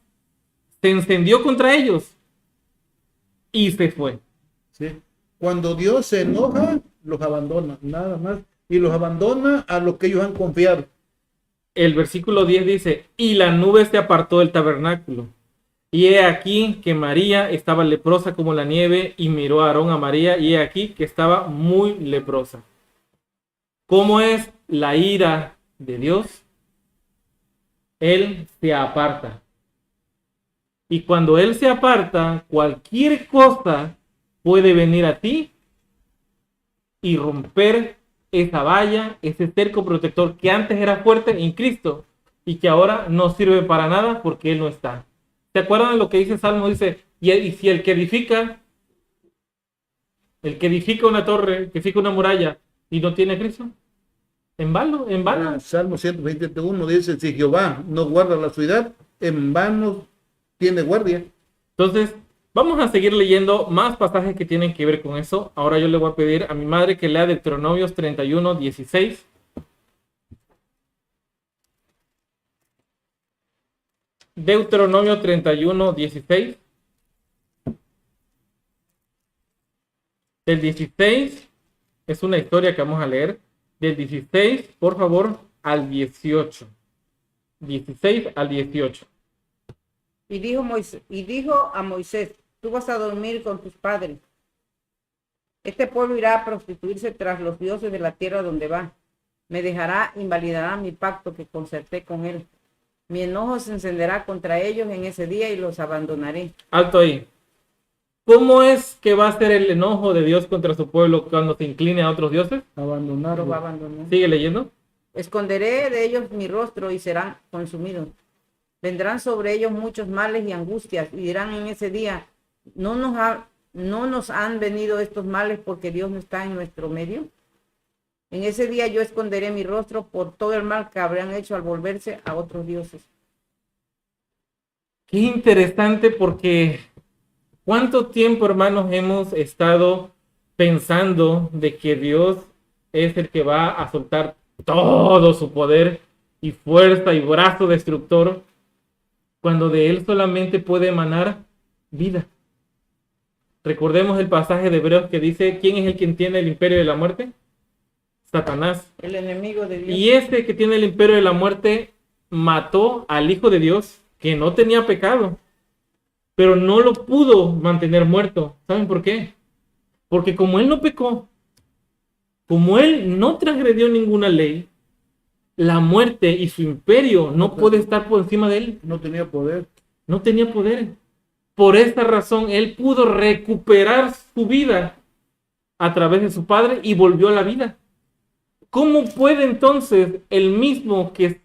Speaker 1: se encendió contra ellos y se fue.
Speaker 2: ¿Sí? Cuando Dios se enoja, los abandona, nada más. Y los abandona a los que ellos han confiado.
Speaker 1: El versículo 10 dice: y la nube se apartó del tabernáculo. Y he aquí que María estaba leprosa como la nieve, y miró a Aarón a María, y he aquí que estaba muy leprosa. ¿Cómo es la ira de Dios? Él se aparta. Y cuando Él se aparta, cualquier cosa puede venir a ti y romper esa valla, ese cerco protector que antes era fuerte en Cristo, y que ahora no sirve para nada porque Él no está. ¿Se acuerdan de lo que dice el Salmo? Dice, y si el que edifica una torre, que edifica una muralla y no tiene a Cristo, en vano, en vano.
Speaker 2: Salmo 127:1 dice, si Jehová no guarda la ciudad, en vano tiene guardia.
Speaker 1: Entonces, vamos a seguir leyendo más pasajes que tienen que ver con eso. Ahora yo le voy a pedir a mi madre que lea Deuteronomios 31:16. Deuteronomio 31:16. Del 16 es una historia que vamos a leer. Del 16, por favor, al 18. 16 al 18.
Speaker 4: Y dijo a Moisés, tú vas a dormir con tus padres. Este pueblo irá a prostituirse tras los dioses de la tierra donde va. Me dejará, invalidará mi pacto que concerté con él. Mi enojo se encenderá contra ellos en ese día y los abandonaré.
Speaker 1: Alto ahí. ¿Cómo es que va a ser el enojo de Dios contra su pueblo cuando se incline a otros dioses?
Speaker 4: Los va a
Speaker 2: Abandonarlo.
Speaker 4: abandonar.
Speaker 1: Sigue leyendo.
Speaker 4: Esconderé de ellos mi rostro y serán consumidos. Vendrán sobre ellos muchos males y angustias y dirán en ese día, ¿no nos han venido estos males porque Dios no está en nuestro medio? En ese día yo esconderé mi rostro por todo el mal que habrán hecho al volverse a otros dioses.
Speaker 1: Qué interesante, porque ¿cuánto tiempo, hermanos, hemos estado pensando de que Dios es el que va a soltar todo su poder y fuerza y brazo destructor, cuando de Él solamente puede emanar vida? Recordemos el pasaje de Hebreos que dice, ¿quién es el quien tiene el imperio de la muerte? Satanás.
Speaker 4: El enemigo de Dios.
Speaker 1: Y este que tiene el imperio de la muerte mató al Hijo de Dios, que no tenía pecado, pero no lo pudo mantener muerto. ¿Saben por qué? Porque como Él no pecó, como Él no transgredió ninguna ley, la muerte y su imperio no puede estar por encima de Él.
Speaker 2: No tenía poder.
Speaker 1: No tenía poder. Por esta razón, Él pudo recuperar su vida a través de su Padre y volvió a la vida. ¿Cómo puede entonces el mismo que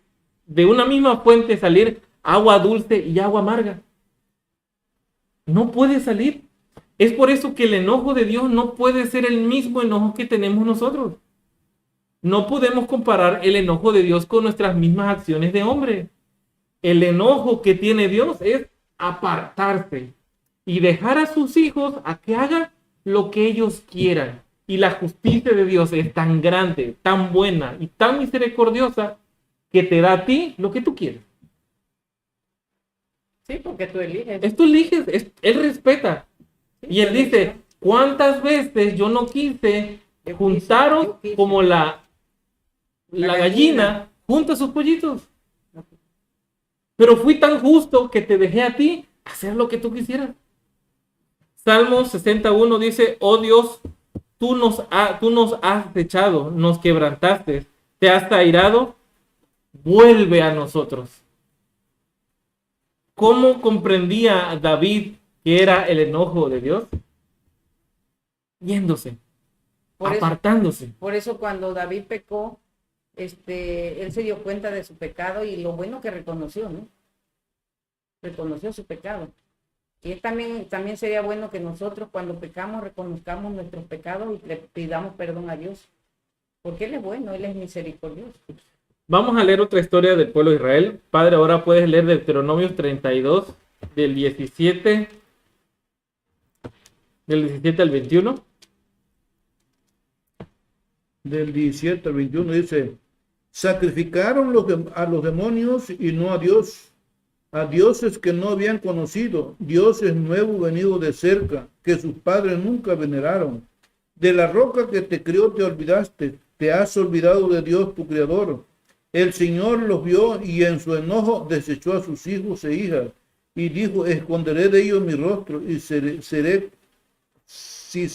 Speaker 1: de una misma fuente salir agua dulce y agua amarga? No puede salir. Es por eso que el enojo de Dios no puede ser el mismo enojo que tenemos nosotros. No podemos comparar el enojo de Dios con nuestras mismas acciones de hombre. El enojo que tiene Dios es apartarse y dejar a sus hijos a que hagan lo que ellos quieran. Y la justicia de Dios es tan grande, tan buena y tan misericordiosa que te da a ti lo que tú quieres.
Speaker 4: Sí, porque tú eliges.
Speaker 1: Tú eliges, Él respeta. Y Él dice, ¿cuántas veces yo no quise juntaros
Speaker 4: yo quise.
Speaker 1: como la gallina junta sus pollitos? Pero fui tan justo que te dejé a ti hacer lo que tú quisieras. Salmo 61 dice, oh Dios, tú nos has echado, nos quebrantaste, te has airado, vuelve a nosotros. ¿Cómo comprendía David que era el enojo de Dios? Yéndose, apartándose.
Speaker 4: Por eso cuando David pecó, él se dio cuenta de su pecado y lo bueno que reconoció, ¿no? Reconoció su pecado. Y también sería bueno que nosotros cuando pecamos reconozcamos nuestros pecados y le pidamos perdón a Dios. Porque Él es bueno, Él es misericordioso.
Speaker 1: Vamos a leer otra historia del pueblo de Israel. Padre, ahora puedes leer Deuteronomios 32, del 17 al 21.
Speaker 2: Del 17 al 21 dice, sacrificaron a los demonios y no a Dios, a dioses que no habían conocido, dioses nuevos venidos de cerca, que sus padres nunca veneraron. De la roca que te crió te olvidaste, te has olvidado de Dios tu Creador. El Señor los vio y en su enojo desechó a sus hijos e hijas, y dijo, esconderé de ellos mi rostro y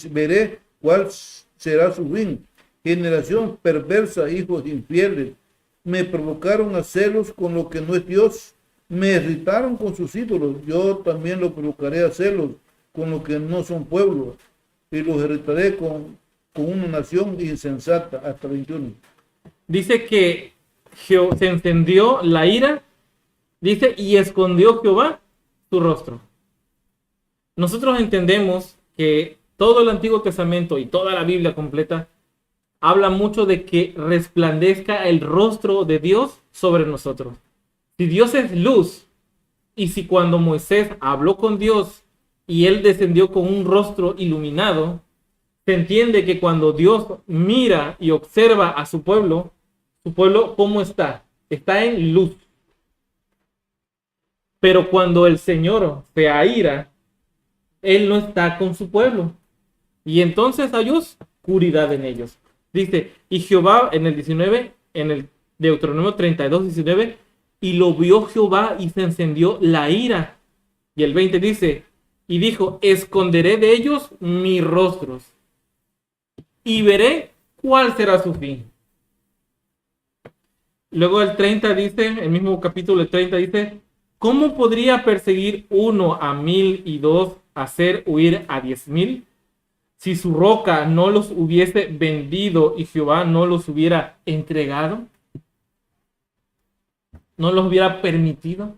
Speaker 2: veré cuál será su fin. Generación perversa, hijos infieles, me provocaron a celos con lo que no es Dios, me irritaron con sus ídolos, yo también los provocaré a celos con lo que no son pueblos, y los irritaré con una nación insensata. Hasta 21.
Speaker 1: Dice que se encendió la ira, dice, y escondió Jehová su rostro. Nosotros entendemos que todo el Antiguo Testamento y toda la Biblia completa habla mucho de que resplandezca el rostro de Dios sobre nosotros. Si Dios es luz, y si cuando Moisés habló con Dios y él descendió con un rostro iluminado, se entiende que cuando Dios mira y observa a su pueblo, ¿cómo está? Está en luz. Pero cuando el Señor se aira, Él no está con su pueblo. Y entonces hay oscuridad en ellos. Dice, y Jehová en el 19, en el Deuteronomio 32, 19, y lo vio Jehová y se encendió la ira. Y el 20 dice, y dijo, esconderé de ellos mis rostros y veré cuál será su fin. Luego el 30 dice, el mismo capítulo el 30 dice, ¿cómo podría perseguir 1 a 1000 y 2 hacer huir a 10,000? Si su roca no los hubiese vendido y Jehová no los hubiera entregado, no los hubiera permitido.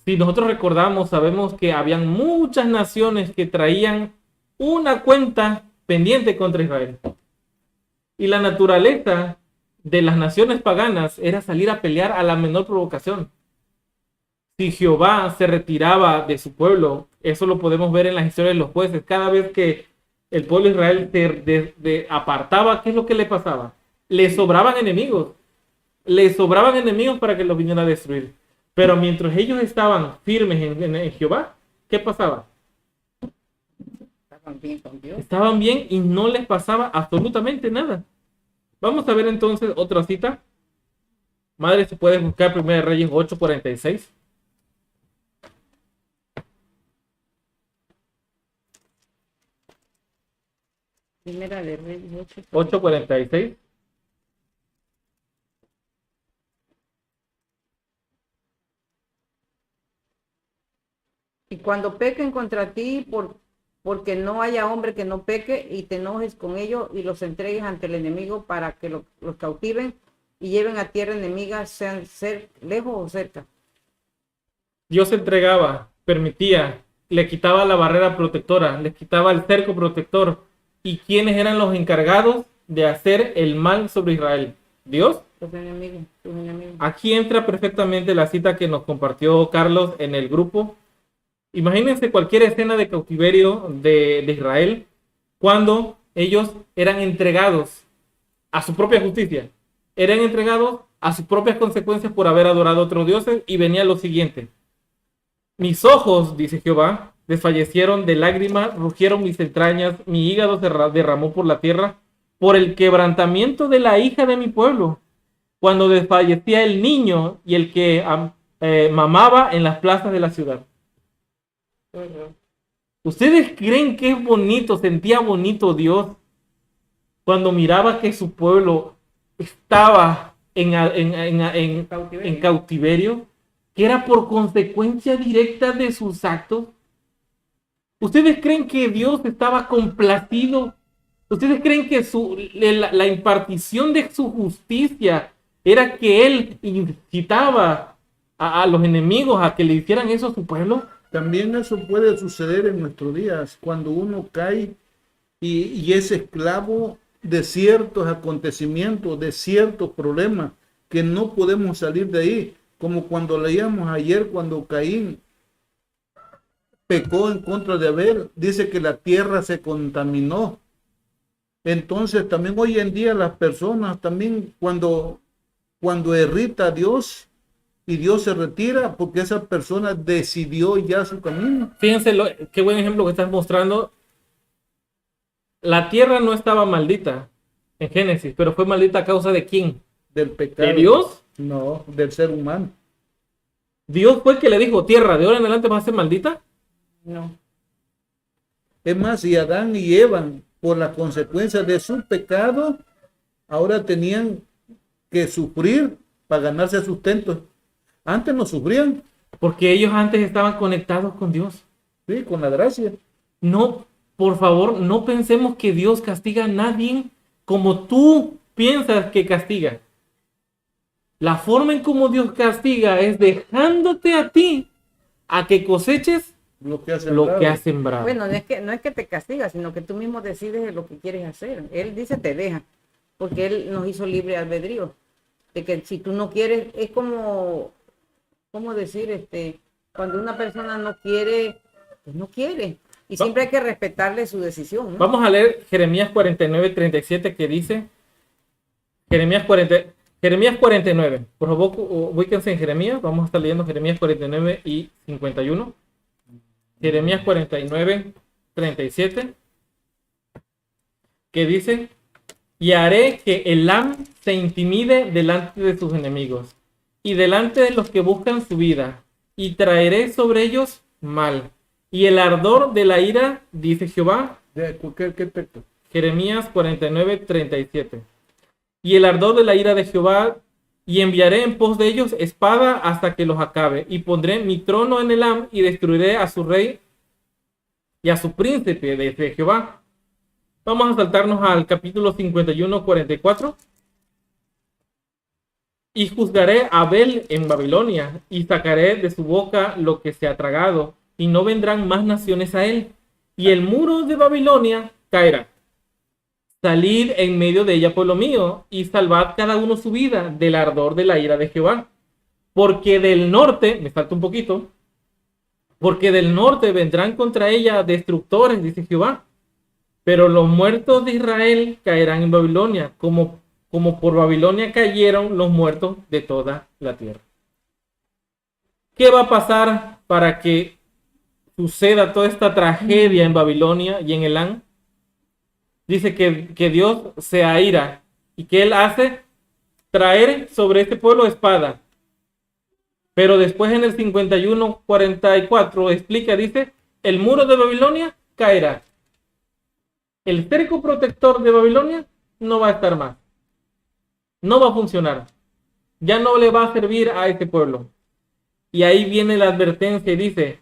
Speaker 1: Si nosotros recordamos, sabemos que habían muchas naciones que traían una cuenta pendiente contra Israel. Y la naturaleza de las naciones paganas era salir a pelear a la menor provocación. Si Jehová se retiraba de su pueblo, eso lo podemos ver en las historias de los jueces. Cada vez que el pueblo de Israel se apartaba, ¿qué es lo que le pasaba? Le sobraban enemigos. Le sobraban enemigos para que los vinieran a destruir. Pero mientras ellos estaban firmes en Jehová, ¿qué pasaba?
Speaker 4: Estaban bien con Dios.
Speaker 1: Estaban bien y no les pasaba absolutamente nada. Vamos a ver entonces otra cita. Madre, si puedes buscar 1 Reyes 8:46.
Speaker 4: Primera de Reyes
Speaker 1: 8:46.
Speaker 4: Y cuando pequen contra ti, porque no haya hombre que no peque, y te enojes con ellos y los entregues ante el enemigo para que los cautiven y lleven a tierra enemiga, sean lejos o cerca.
Speaker 1: Dios entregaba, permitía, le quitaba la barrera protectora, les quitaba el cerco protector. ¿Y quiénes eran los encargados de hacer el mal sobre Israel? ¿Dios?
Speaker 4: Los enemigos, tus enemigos.
Speaker 1: Aquí entra perfectamente la cita que nos compartió Carlos en el grupo. Imagínense cualquier escena de cautiverio de Israel cuando ellos eran entregados a su propia justicia, eran entregados a sus propias consecuencias por haber adorado a otros dioses, y venía lo siguiente: mis ojos, dice Jehová, desfallecieron de lágrimas, rugieron mis entrañas, mi hígado se derramó por la tierra por el quebrantamiento de la hija de mi pueblo, cuando desfallecía el niño y el que mamaba en las plazas de la ciudad. ¿Ustedes creen que es bonito, sentía bonito Dios cuando miraba que su pueblo estaba en cautiverio, que era por consecuencia directa de sus actos? ¿Ustedes creen que Dios estaba complacido? ¿Ustedes creen que la impartición de su justicia era que Él incitaba a los enemigos a que le hicieran eso a su pueblo?
Speaker 2: También eso puede suceder en nuestros días, cuando uno cae y es esclavo de ciertos acontecimientos, de ciertos problemas, que no podemos salir de ahí, como cuando leíamos ayer, cuando Caín pecó en contra de Abel, dice que la tierra se contaminó. Entonces también hoy en día las personas también cuando irrita a Dios, y Dios se retira porque esa persona decidió ya su camino.
Speaker 1: Fíjense qué buen ejemplo que estás mostrando. La tierra no estaba maldita en Génesis, pero fue maldita a causa de ¿quién?
Speaker 2: Del pecado.
Speaker 1: ¿De Dios?
Speaker 2: No, del ser humano.
Speaker 1: ¿Dios fue el que le dijo, tierra, de ahora en adelante vas a ser maldita?
Speaker 4: No.
Speaker 2: Es más, y Adán y Eva, por las consecuencias de su pecado, ahora tenían que sufrir para ganarse sustento. Antes no sufrían.
Speaker 1: Porque ellos antes estaban conectados con Dios.
Speaker 2: Sí, con la gracia.
Speaker 1: No, por favor, no pensemos que Dios castiga a nadie como tú piensas que castiga. La forma en cómo Dios castiga es dejándote a ti a que coseches
Speaker 2: Lo que hace
Speaker 1: lo que has sembrado.
Speaker 4: Bueno, no es que te castiga, sino que tú mismo decides lo que quieres hacer. Él dice te deja, porque Él nos hizo libre albedrío. De que si tú no quieres, es como, ¿cómo decir? Cuando una persona no quiere, pues no quiere. Y siempre hay que respetarle su decisión, ¿no?
Speaker 1: Vamos a leer Jeremías 49:37 que dice, Jeremías 49, por favor, ubíquense en Jeremías, vamos a estar leyendo Jeremías 49 y 51. Jeremías 49:37, que dice, y haré que Elam se intimide delante de sus enemigos y delante de los que buscan su vida, y traeré sobre ellos mal. Y el ardor de la ira, dice Jehová,
Speaker 2: ¿Qué texto?
Speaker 1: Jeremías 49:37. Y el ardor de la ira de Jehová, y enviaré en pos de ellos espada hasta que los acabe, y pondré mi trono en Elam, y destruiré a su rey y a su príncipe desde Jehová. Vamos a saltarnos al capítulo 51:44. Y juzgaré a Abel en Babilonia, y sacaré de su boca lo que se ha tragado, y no vendrán más naciones a él. Y el muro de Babilonia caerá. Salid en medio de ella, pueblo mío, y salvad cada uno su vida del ardor de la ira de Jehová. Porque del norte, me salto un poquito, porque del norte vendrán contra ella destructores, dice Jehová. Pero los muertos de Israel caerán en Babilonia, como por Babilonia cayeron los muertos de toda la tierra. ¿Qué va a pasar para que suceda toda esta tragedia en Babilonia y en Elam? Dice que Dios se aira y que Él hace traer sobre este pueblo espada. Pero después en el 51:44 explica, dice, el muro de Babilonia caerá. El cerco protector de Babilonia no va a estar más. No va a funcionar. Ya no le va a servir a este pueblo. Y ahí viene la advertencia y dice,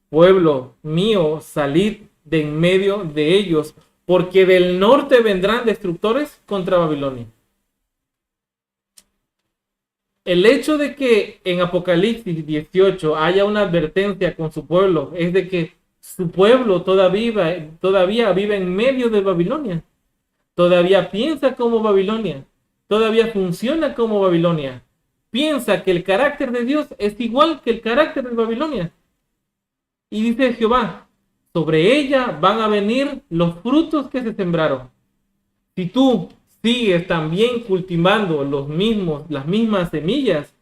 Speaker 1: pueblo mío, salid de en medio de ellos, porque del norte vendrán destructores contra Babilonia. El hecho de que en Apocalipsis 18 haya una advertencia con su pueblo es de que su pueblo todavía vive en medio de Babilonia. Todavía piensa como Babilonia. Todavía funciona como Babilonia. Piensa que el carácter de Dios es igual que el carácter de Babilonia. Y dice Jehová, sobre ella van a venir los frutos que se sembraron. Si tú sigues también cultivando las mismas semillas,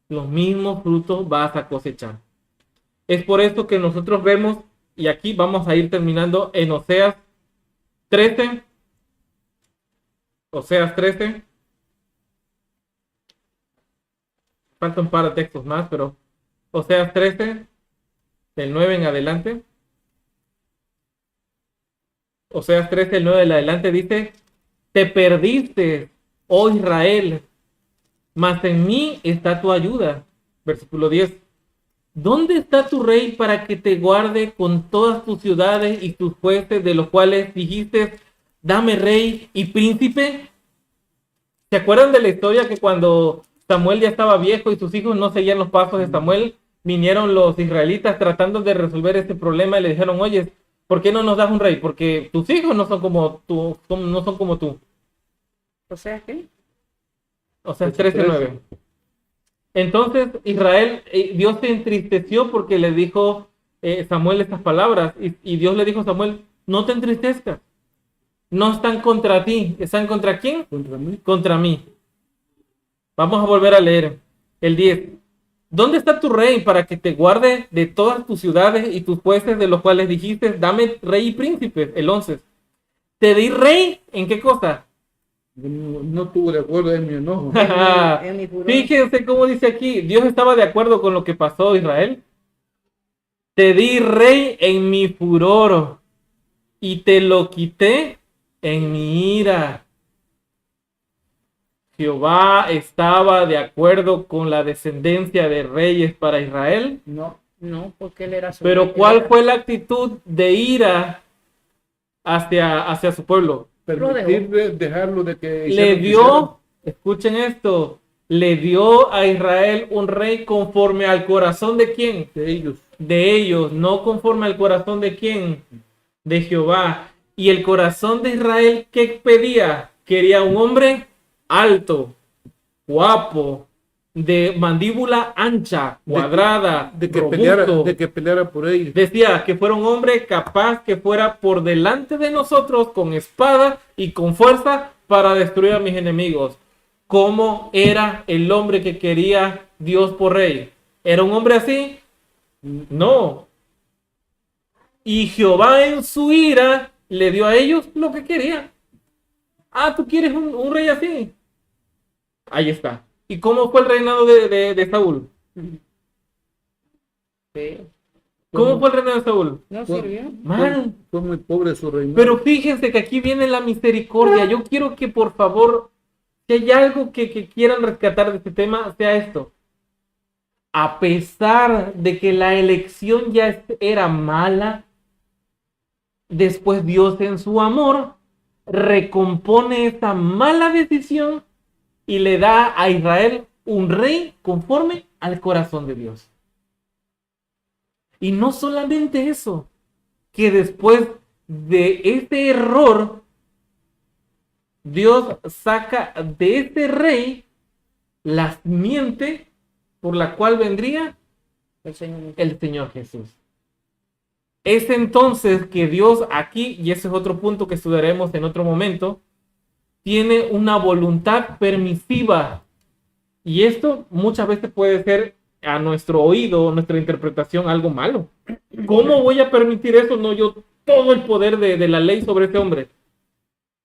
Speaker 1: los mismos frutos vas a cosechar. Es por esto que nosotros vemos, y aquí vamos a ir terminando en Oseas 13. Oseas 13. Faltan un par de textos más, pero Oseas 13, del 9 en adelante. Oseas 13, del 9 en adelante dice, te perdiste, oh Israel, mas en mí está tu ayuda. Versículo 10. ¿Dónde está tu rey para que te guarde con todas tus ciudades y tus jueces, de los cuales dijiste, dame rey y príncipe? ¿Se acuerdan de la historia que cuando Samuel ya estaba viejo y sus hijos no seguían los pasos de Samuel, vinieron los israelitas tratando de resolver este problema y le dijeron, oye, ¿por qué no nos das un rey? Porque tus hijos no son como tú, no son como tú.
Speaker 4: O sea, ¿qué?
Speaker 1: O sea, 13:9. Entonces Israel, Dios se entristeció porque le dijo Samuel estas palabras, y Dios le dijo a Samuel, no te entristezcas, no están contra ti, ¿están contra quién?
Speaker 2: ¿Contra mí?
Speaker 1: Contra mí. Vamos a volver a leer el 10. ¿Dónde está tu rey para que te guarde de todas tus ciudades y tus jueces, de los cuales dijiste, dame rey y príncipe? El 11. ¿Te di rey en qué cosa?
Speaker 2: No estuvo de acuerdo en mi enojo.
Speaker 4: En mi furor.
Speaker 1: Fíjense cómo dice aquí, Dios estaba de acuerdo con lo que pasó Israel. Te di rey en mi furor y te lo quité en mi ira. Jehová estaba de acuerdo con la descendencia de reyes para Israel.
Speaker 2: No.
Speaker 4: No, porque él era su
Speaker 1: Pero
Speaker 4: rey.
Speaker 1: ¿cuál fue la actitud de ira hacia su pueblo?
Speaker 2: Permitir dejarlo de que
Speaker 1: Le
Speaker 2: hiciera lo que
Speaker 1: dio, escuchen esto, le dio a Israel un rey conforme al corazón de quién?
Speaker 2: De ellos.
Speaker 1: De ellos, no conforme al corazón de quién? De Jehová. Y el corazón de Israel, ¿qué pedía? Quería un hombre alto, guapo, de mandíbula ancha, cuadrada,
Speaker 2: De que
Speaker 1: robusto.
Speaker 2: peleara por ellos.
Speaker 1: Decía que fuera un hombre capaz que fuera por delante de nosotros con espada y con fuerza para destruir a mis enemigos. ¿Cómo era el hombre que quería Dios por rey? ¿Era un hombre así? No. Y Jehová en su ira le dio a ellos lo que querían. Ah, ¿tú quieres un rey así? Ahí está. ¿Y cómo fue el reinado de Saúl?
Speaker 4: Sí.
Speaker 1: ¿Cómo fue el reinado de Saúl?
Speaker 4: No sirvió.
Speaker 1: Mal.
Speaker 2: Fue muy pobre su reinado.
Speaker 1: Pero fíjense que aquí viene la misericordia. Yo quiero que por favor, si hay algo que quieran rescatar de este tema, sea esto. A pesar de que la elección ya era mala, después Dios en su amor recompone esa mala decisión y le da a Israel un rey conforme al corazón de Dios. Y no solamente eso, que después de este error, Dios saca de este rey la simiente por la cual vendría el Señor Jesús. Es entonces que Dios aquí, y ese es otro punto que estudiaremos en otro momento, tiene una voluntad permisiva. Y esto muchas veces puede ser a nuestro oído, nuestra interpretación, algo malo. ¿Cómo voy a permitir eso? No, yo todo el poder de la ley sobre ese hombre.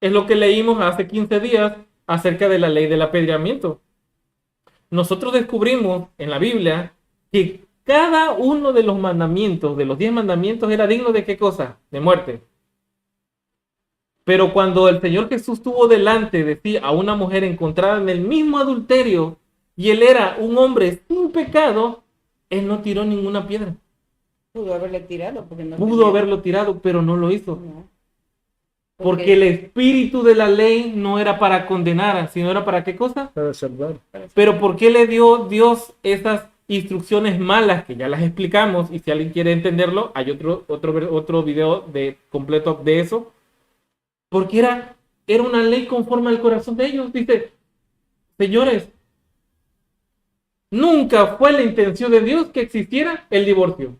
Speaker 1: Es lo que leímos hace 15 días acerca de la ley del apedreamiento. Nosotros descubrimos en la Biblia que cada uno de los mandamientos, de los 10 mandamientos, era digno de ¿qué cosa? De muerte. Pero cuando el Señor Jesús tuvo delante de sí a una mujer encontrada en el mismo adulterio y él era un hombre sin pecado, él no tiró ninguna piedra.
Speaker 4: Pudo haberle tirado. Porque no
Speaker 1: Pudo
Speaker 4: tenía-
Speaker 1: haberlo tirado, pero no lo hizo.
Speaker 4: No.
Speaker 1: Porque el espíritu de la ley no era para condenar, sino era para ¿qué cosa?
Speaker 2: Para salvar.
Speaker 1: Pero ¿por qué le dio Dios esas instrucciones malas que ya las explicamos? Y si alguien quiere entenderlo, hay otro video completo de eso. Porque era una ley conforme al corazón de ellos. Dice, señores, nunca fue la intención de Dios que existiera el divorcio.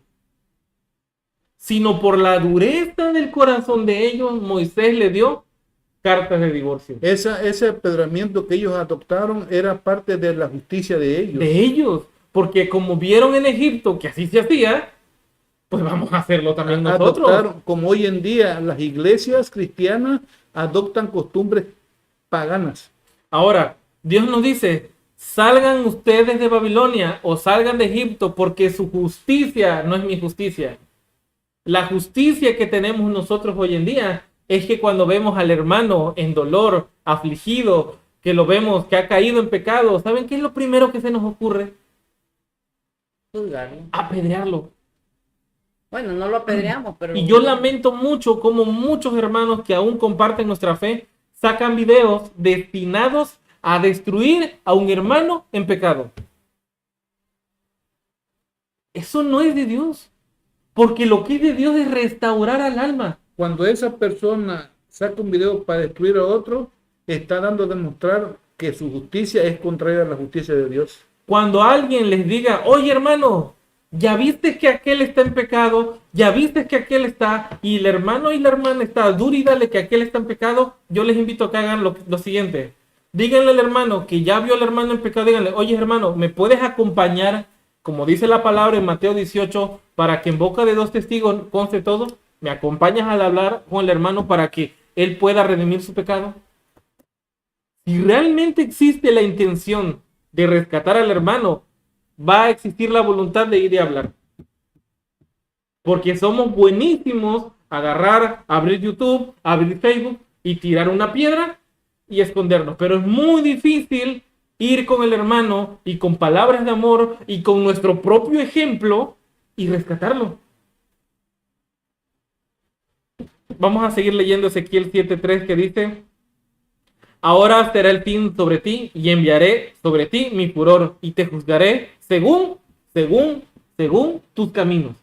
Speaker 1: Sino por la dureza del corazón de ellos, Moisés le dio cartas de divorcio.
Speaker 2: Ese apedramiento que ellos adoptaron era parte de la justicia de ellos.
Speaker 1: De ellos. Porque como vieron en Egipto que así se hacía, pues vamos a hacerlo también nosotros.
Speaker 2: Adoptaron, como hoy en día las iglesias cristianas adoptan costumbres paganas.
Speaker 1: Ahora, Dios nos dice, salgan ustedes de Babilonia o salgan de Egipto porque su justicia no es mi justicia. La justicia que tenemos nosotros hoy en día es que cuando vemos al hermano en dolor, afligido, que lo vemos que ha caído en pecado, ¿saben qué es lo primero que se nos ocurre?
Speaker 4: Juzgarlo.
Speaker 1: Apedrearlo.
Speaker 4: Bueno, no lo apedreamos, pero...
Speaker 1: Y yo lamento mucho como muchos hermanos que aún comparten nuestra fe sacan videos destinados a destruir a un hermano en pecado. Eso no es de Dios. Porque lo que es de Dios es restaurar al alma.
Speaker 2: Cuando esa persona saca un video para destruir a otro, está dando a demostrar que su justicia es contraria a la justicia de Dios.
Speaker 1: Cuando alguien les diga, oye hermano, ya viste que aquel está en pecado, ya viste que aquel está, y el hermano y la hermana está duro y dale que aquel está en pecado, yo les invito a que hagan lo siguiente. Díganle al hermano que ya vio al hermano en pecado, díganle, oye hermano, ¿me puedes acompañar? Como dice la palabra en Mateo 18, para que en boca de 2 testigos conste todo, ¿me acompañas al hablar con el hermano para que él pueda redimir su pecado? Si realmente existe la intención de rescatar al hermano, va a existir la voluntad de ir y hablar. Porque somos buenísimos agarrar, abrir YouTube, abrir Facebook y tirar una piedra y escondernos. Pero es muy difícil ir con el hermano y con palabras de amor y con nuestro propio ejemplo y rescatarlo. Vamos a seguir leyendo Ezequiel 7:3 que dice, Ahora será el fin sobre ti y enviaré sobre ti mi furor y te juzgaré según tus caminos.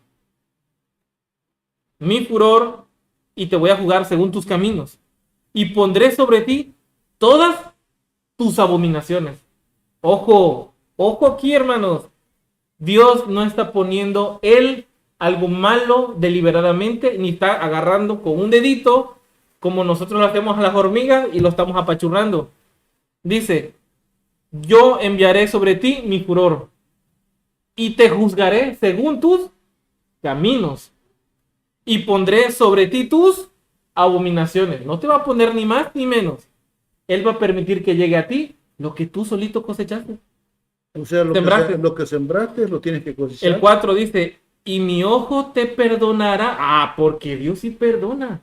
Speaker 1: Mi furor y te voy a juzgar según tus caminos. Y pondré sobre ti todas tus abominaciones. Ojo, ojo aquí, hermanos. Dios no está poniendo él algo malo deliberadamente, ni está agarrando con un dedito como nosotros lo hacemos a las hormigas y lo estamos apachurrando. Dice, yo enviaré sobre ti mi furor y te juzgaré según tus caminos y pondré sobre ti tus abominaciones. No te va a poner ni más ni menos. Él va a permitir que llegue a ti lo que tú solito cosechaste.
Speaker 2: O sea, lo que sembraste lo tienes que cosechar.
Speaker 1: El 4 dice, y mi ojo te perdonará. Ah, porque Dios sí perdona.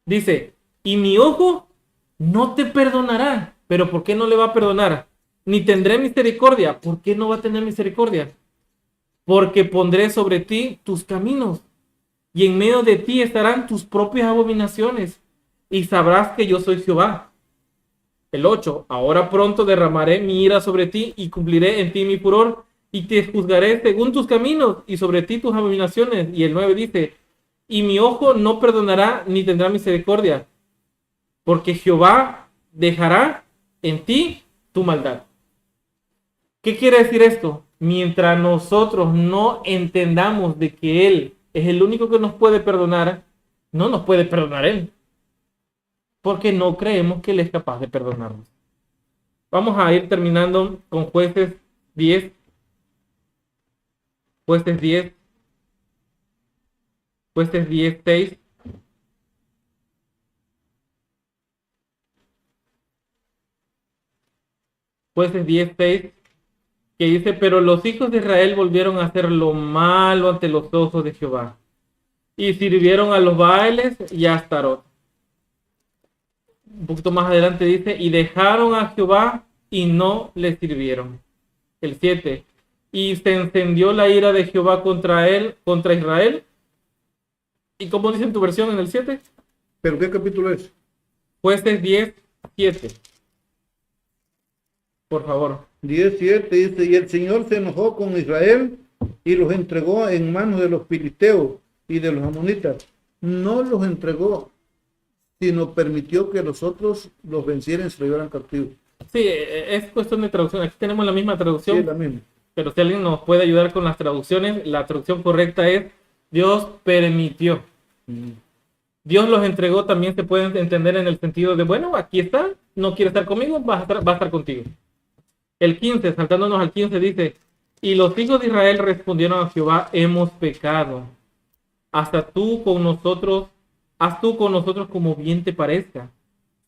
Speaker 1: Dice, y mi ojo no te perdonará. ¿Pero por qué no le va a perdonar? Ni tendré misericordia. ¿Por qué no va a tener misericordia? Porque pondré sobre ti tus caminos, y en medio de ti estarán tus propias abominaciones, y sabrás que yo soy Jehová. El 8, ahora pronto derramaré mi ira sobre ti, y cumpliré en ti mi furor, y te juzgaré según tus caminos, y sobre ti tus abominaciones. Y el 9 dice, y mi ojo no perdonará, ni tendrá misericordia, porque Jehová dejará en ti tu maldad. ¿Qué quiere decir esto? Mientras nosotros no entendamos de que Él es el único que nos puede perdonar, no nos puede perdonar Él. Porque no creemos que Él es capaz de perdonarnos. Vamos a ir terminando con Jueces 10. Jueces 10. Jueces 10, 6. Jueces 10, 6. Que dice, pero los hijos de Israel volvieron a hacer lo malo ante los ojos de Jehová, y sirvieron a los Baales y a Astarot. Un poquito más adelante dice, y dejaron a Jehová y no le sirvieron. El 7, y se encendió la ira de Jehová contra Israel. ¿Y cómo dice en tu versión en el 7?
Speaker 2: ¿Pero qué capítulo es?
Speaker 1: Jueces 10, 7. Por favor.
Speaker 2: 17 dice, y el Señor se enojó con Israel y los entregó en manos de los filisteos y de los amonitas. No los entregó, sino permitió que los otros los vencieran y se los llevaran cautivos.
Speaker 1: Sí, es cuestión de traducción. Aquí tenemos la misma traducción.
Speaker 2: Sí, la misma.
Speaker 1: Pero si alguien nos puede ayudar con las traducciones, la traducción correcta es Dios permitió. Dios los entregó, también se puede entender en el sentido de, bueno, aquí está, no quiere estar conmigo, va a estar contigo. El 15, saltándonos al 15, dice, y los hijos de Israel respondieron a Jehová, hemos pecado. Haz tú con nosotros como bien te parezca.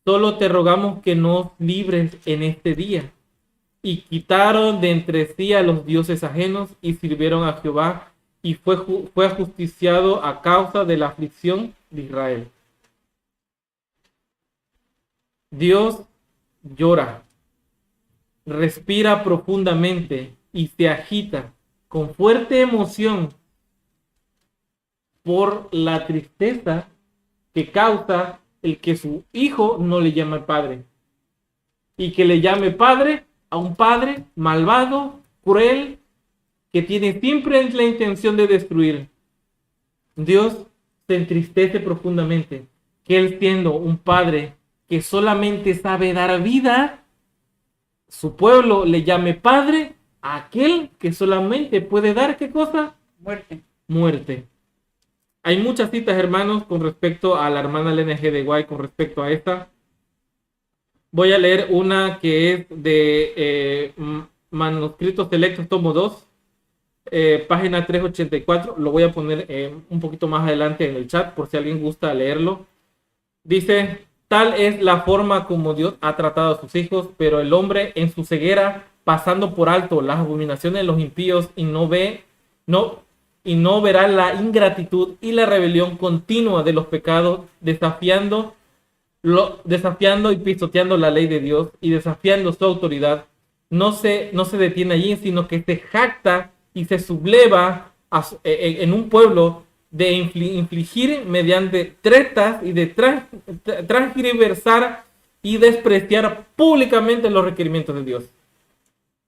Speaker 1: Solo te rogamos que nos libres en este día. Y quitaron de entre sí a los dioses ajenos y sirvieron a Jehová, y fue ajusticiado a causa de la aflicción de Israel. Dios llora, respira profundamente y se agita con fuerte emoción por la tristeza que causa el que su hijo no le llame padre, y que le llame padre a un padre malvado, cruel, que tiene siempre la intención de destruir. Dios se entristece profundamente que él, siendo un padre que solamente sabe dar vida, su pueblo le llame padre a aquel que solamente puede dar, ¿qué cosa?
Speaker 4: Muerte.
Speaker 1: Muerte. Hay muchas citas, hermanos, con respecto a la hermana Elena G. de White, con respecto a esta. Voy a leer una que es de Manuscritos Selectos, tomo 2, página 384. Lo voy a poner un poquito más adelante en el chat, por si alguien gusta leerlo. Dice, tal es la forma como Dios ha tratado a sus hijos, pero el hombre en su ceguera, pasando por alto las abominaciones de los impíos, y no verá la ingratitud y la rebelión continua de los pecados, desafiando y pisoteando la ley de Dios y desafiando su autoridad. No se detiene allí, sino que se jacta y se subleva en un pueblo de infligir mediante tretas y de transgiversar y despreciar públicamente los requerimientos de Dios.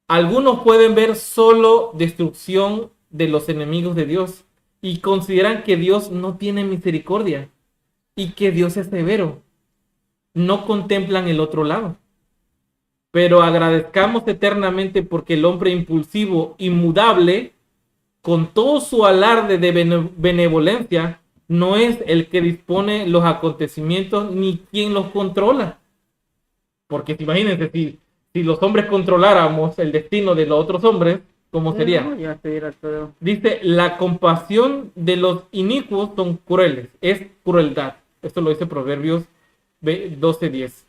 Speaker 1: Algunos pueden ver solo destrucción de los enemigos de Dios y consideran que Dios no tiene misericordia y que Dios es severo. No contemplan el otro lado. Pero agradezcamos eternamente porque el hombre impulsivo, inmudable, con todo su alarde de benevolencia, no es el que dispone los acontecimientos ni quien los controla. Porque imagínense, si los hombres controláramos el destino de los otros hombres, ¿cómo sería?
Speaker 4: No, ya estuviera todo.
Speaker 1: Dice, la compasión de los inicuos son crueles, es crueldad. Esto lo dice Proverbios 12:10.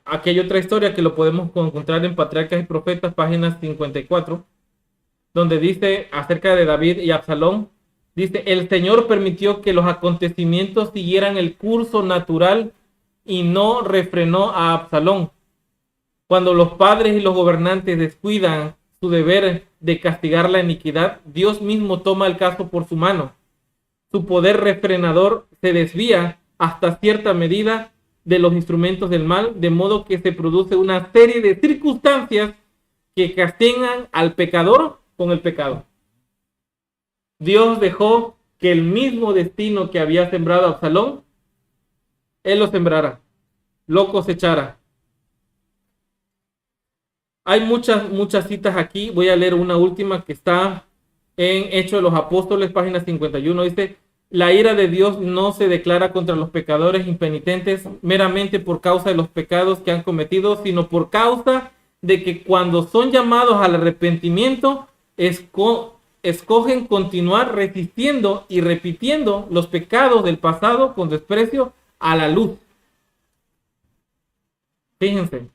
Speaker 1: Aquí hay otra historia que lo podemos encontrar en Patriarcas y Profetas, página 54, donde dice acerca de David y Absalón, dice, el Señor permitió que los acontecimientos siguieran el curso natural y no refrenó a Absalón. Cuando los padres y los gobernantes descuidan su deber de castigar la iniquidad, Dios mismo toma el caso por su mano. Su poder refrenador se desvía hasta cierta medida de los instrumentos del mal, de modo que se produce una serie de circunstancias que castigan al pecador con el pecado. Dios dejó que el mismo destino que había sembrado Absalón, él lo sembrara, lo cosechara. Hay muchas citas aquí. Voy a leer una última que está en Hechos de los Apóstoles, página 51. Dice, la ira de Dios no se declara contra los pecadores impenitentes meramente por causa de los pecados que han cometido, sino por causa de que cuando son llamados al arrepentimiento, escogen continuar resistiendo y repitiendo los pecados del pasado con desprecio a la luz. Fíjense.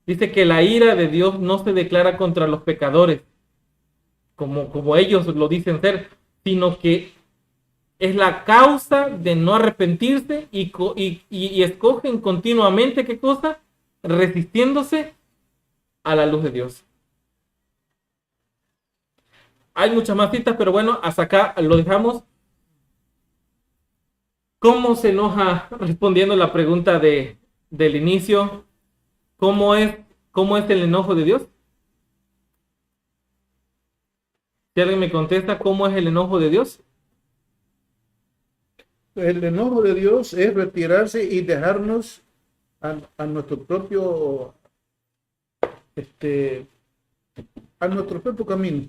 Speaker 1: Dice que la ira de Dios no se declara contra los pecadores, como ellos lo dicen ser, sino que es la causa de no arrepentirse y escogen continuamente, ¿qué cosa? Resistiéndose a la luz de Dios. Hay muchas más citas, pero bueno, hasta acá lo dejamos. ¿Cómo se enoja? Respondiendo la pregunta del inicio, ¿cómo es el enojo de Dios? Si alguien me contesta, ¿cómo es el enojo de Dios?
Speaker 2: El enojo de Dios es retirarse y dejarnos a nuestro propio camino.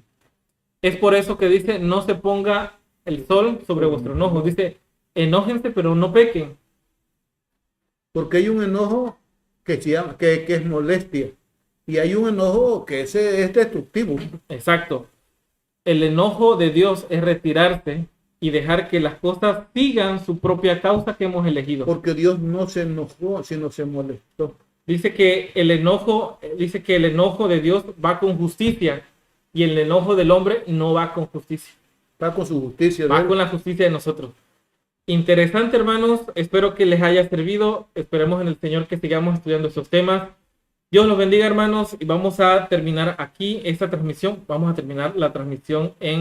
Speaker 1: Es por eso que dice, no se ponga el sol sobre vuestro enojo. Dice, enójense, pero no pequen.
Speaker 2: Porque hay un enojo que es molestia. Y hay un enojo que es destructivo.
Speaker 1: Exacto. El enojo de Dios es retirarse y dejar que las cosas sigan su propia causa que hemos elegido.
Speaker 2: Porque Dios no se enojó, sino se molestó.
Speaker 1: Dice que el enojo de Dios va con justicia y el enojo del hombre no va con justicia.
Speaker 2: Va con su justicia.
Speaker 1: Va con la justicia de nosotros. Interesante, hermanos. Espero que les haya servido. Esperemos en el Señor que sigamos estudiando estos temas. Dios los bendiga, hermanos. Y vamos a terminar aquí esta transmisión. Vamos a terminar la transmisión en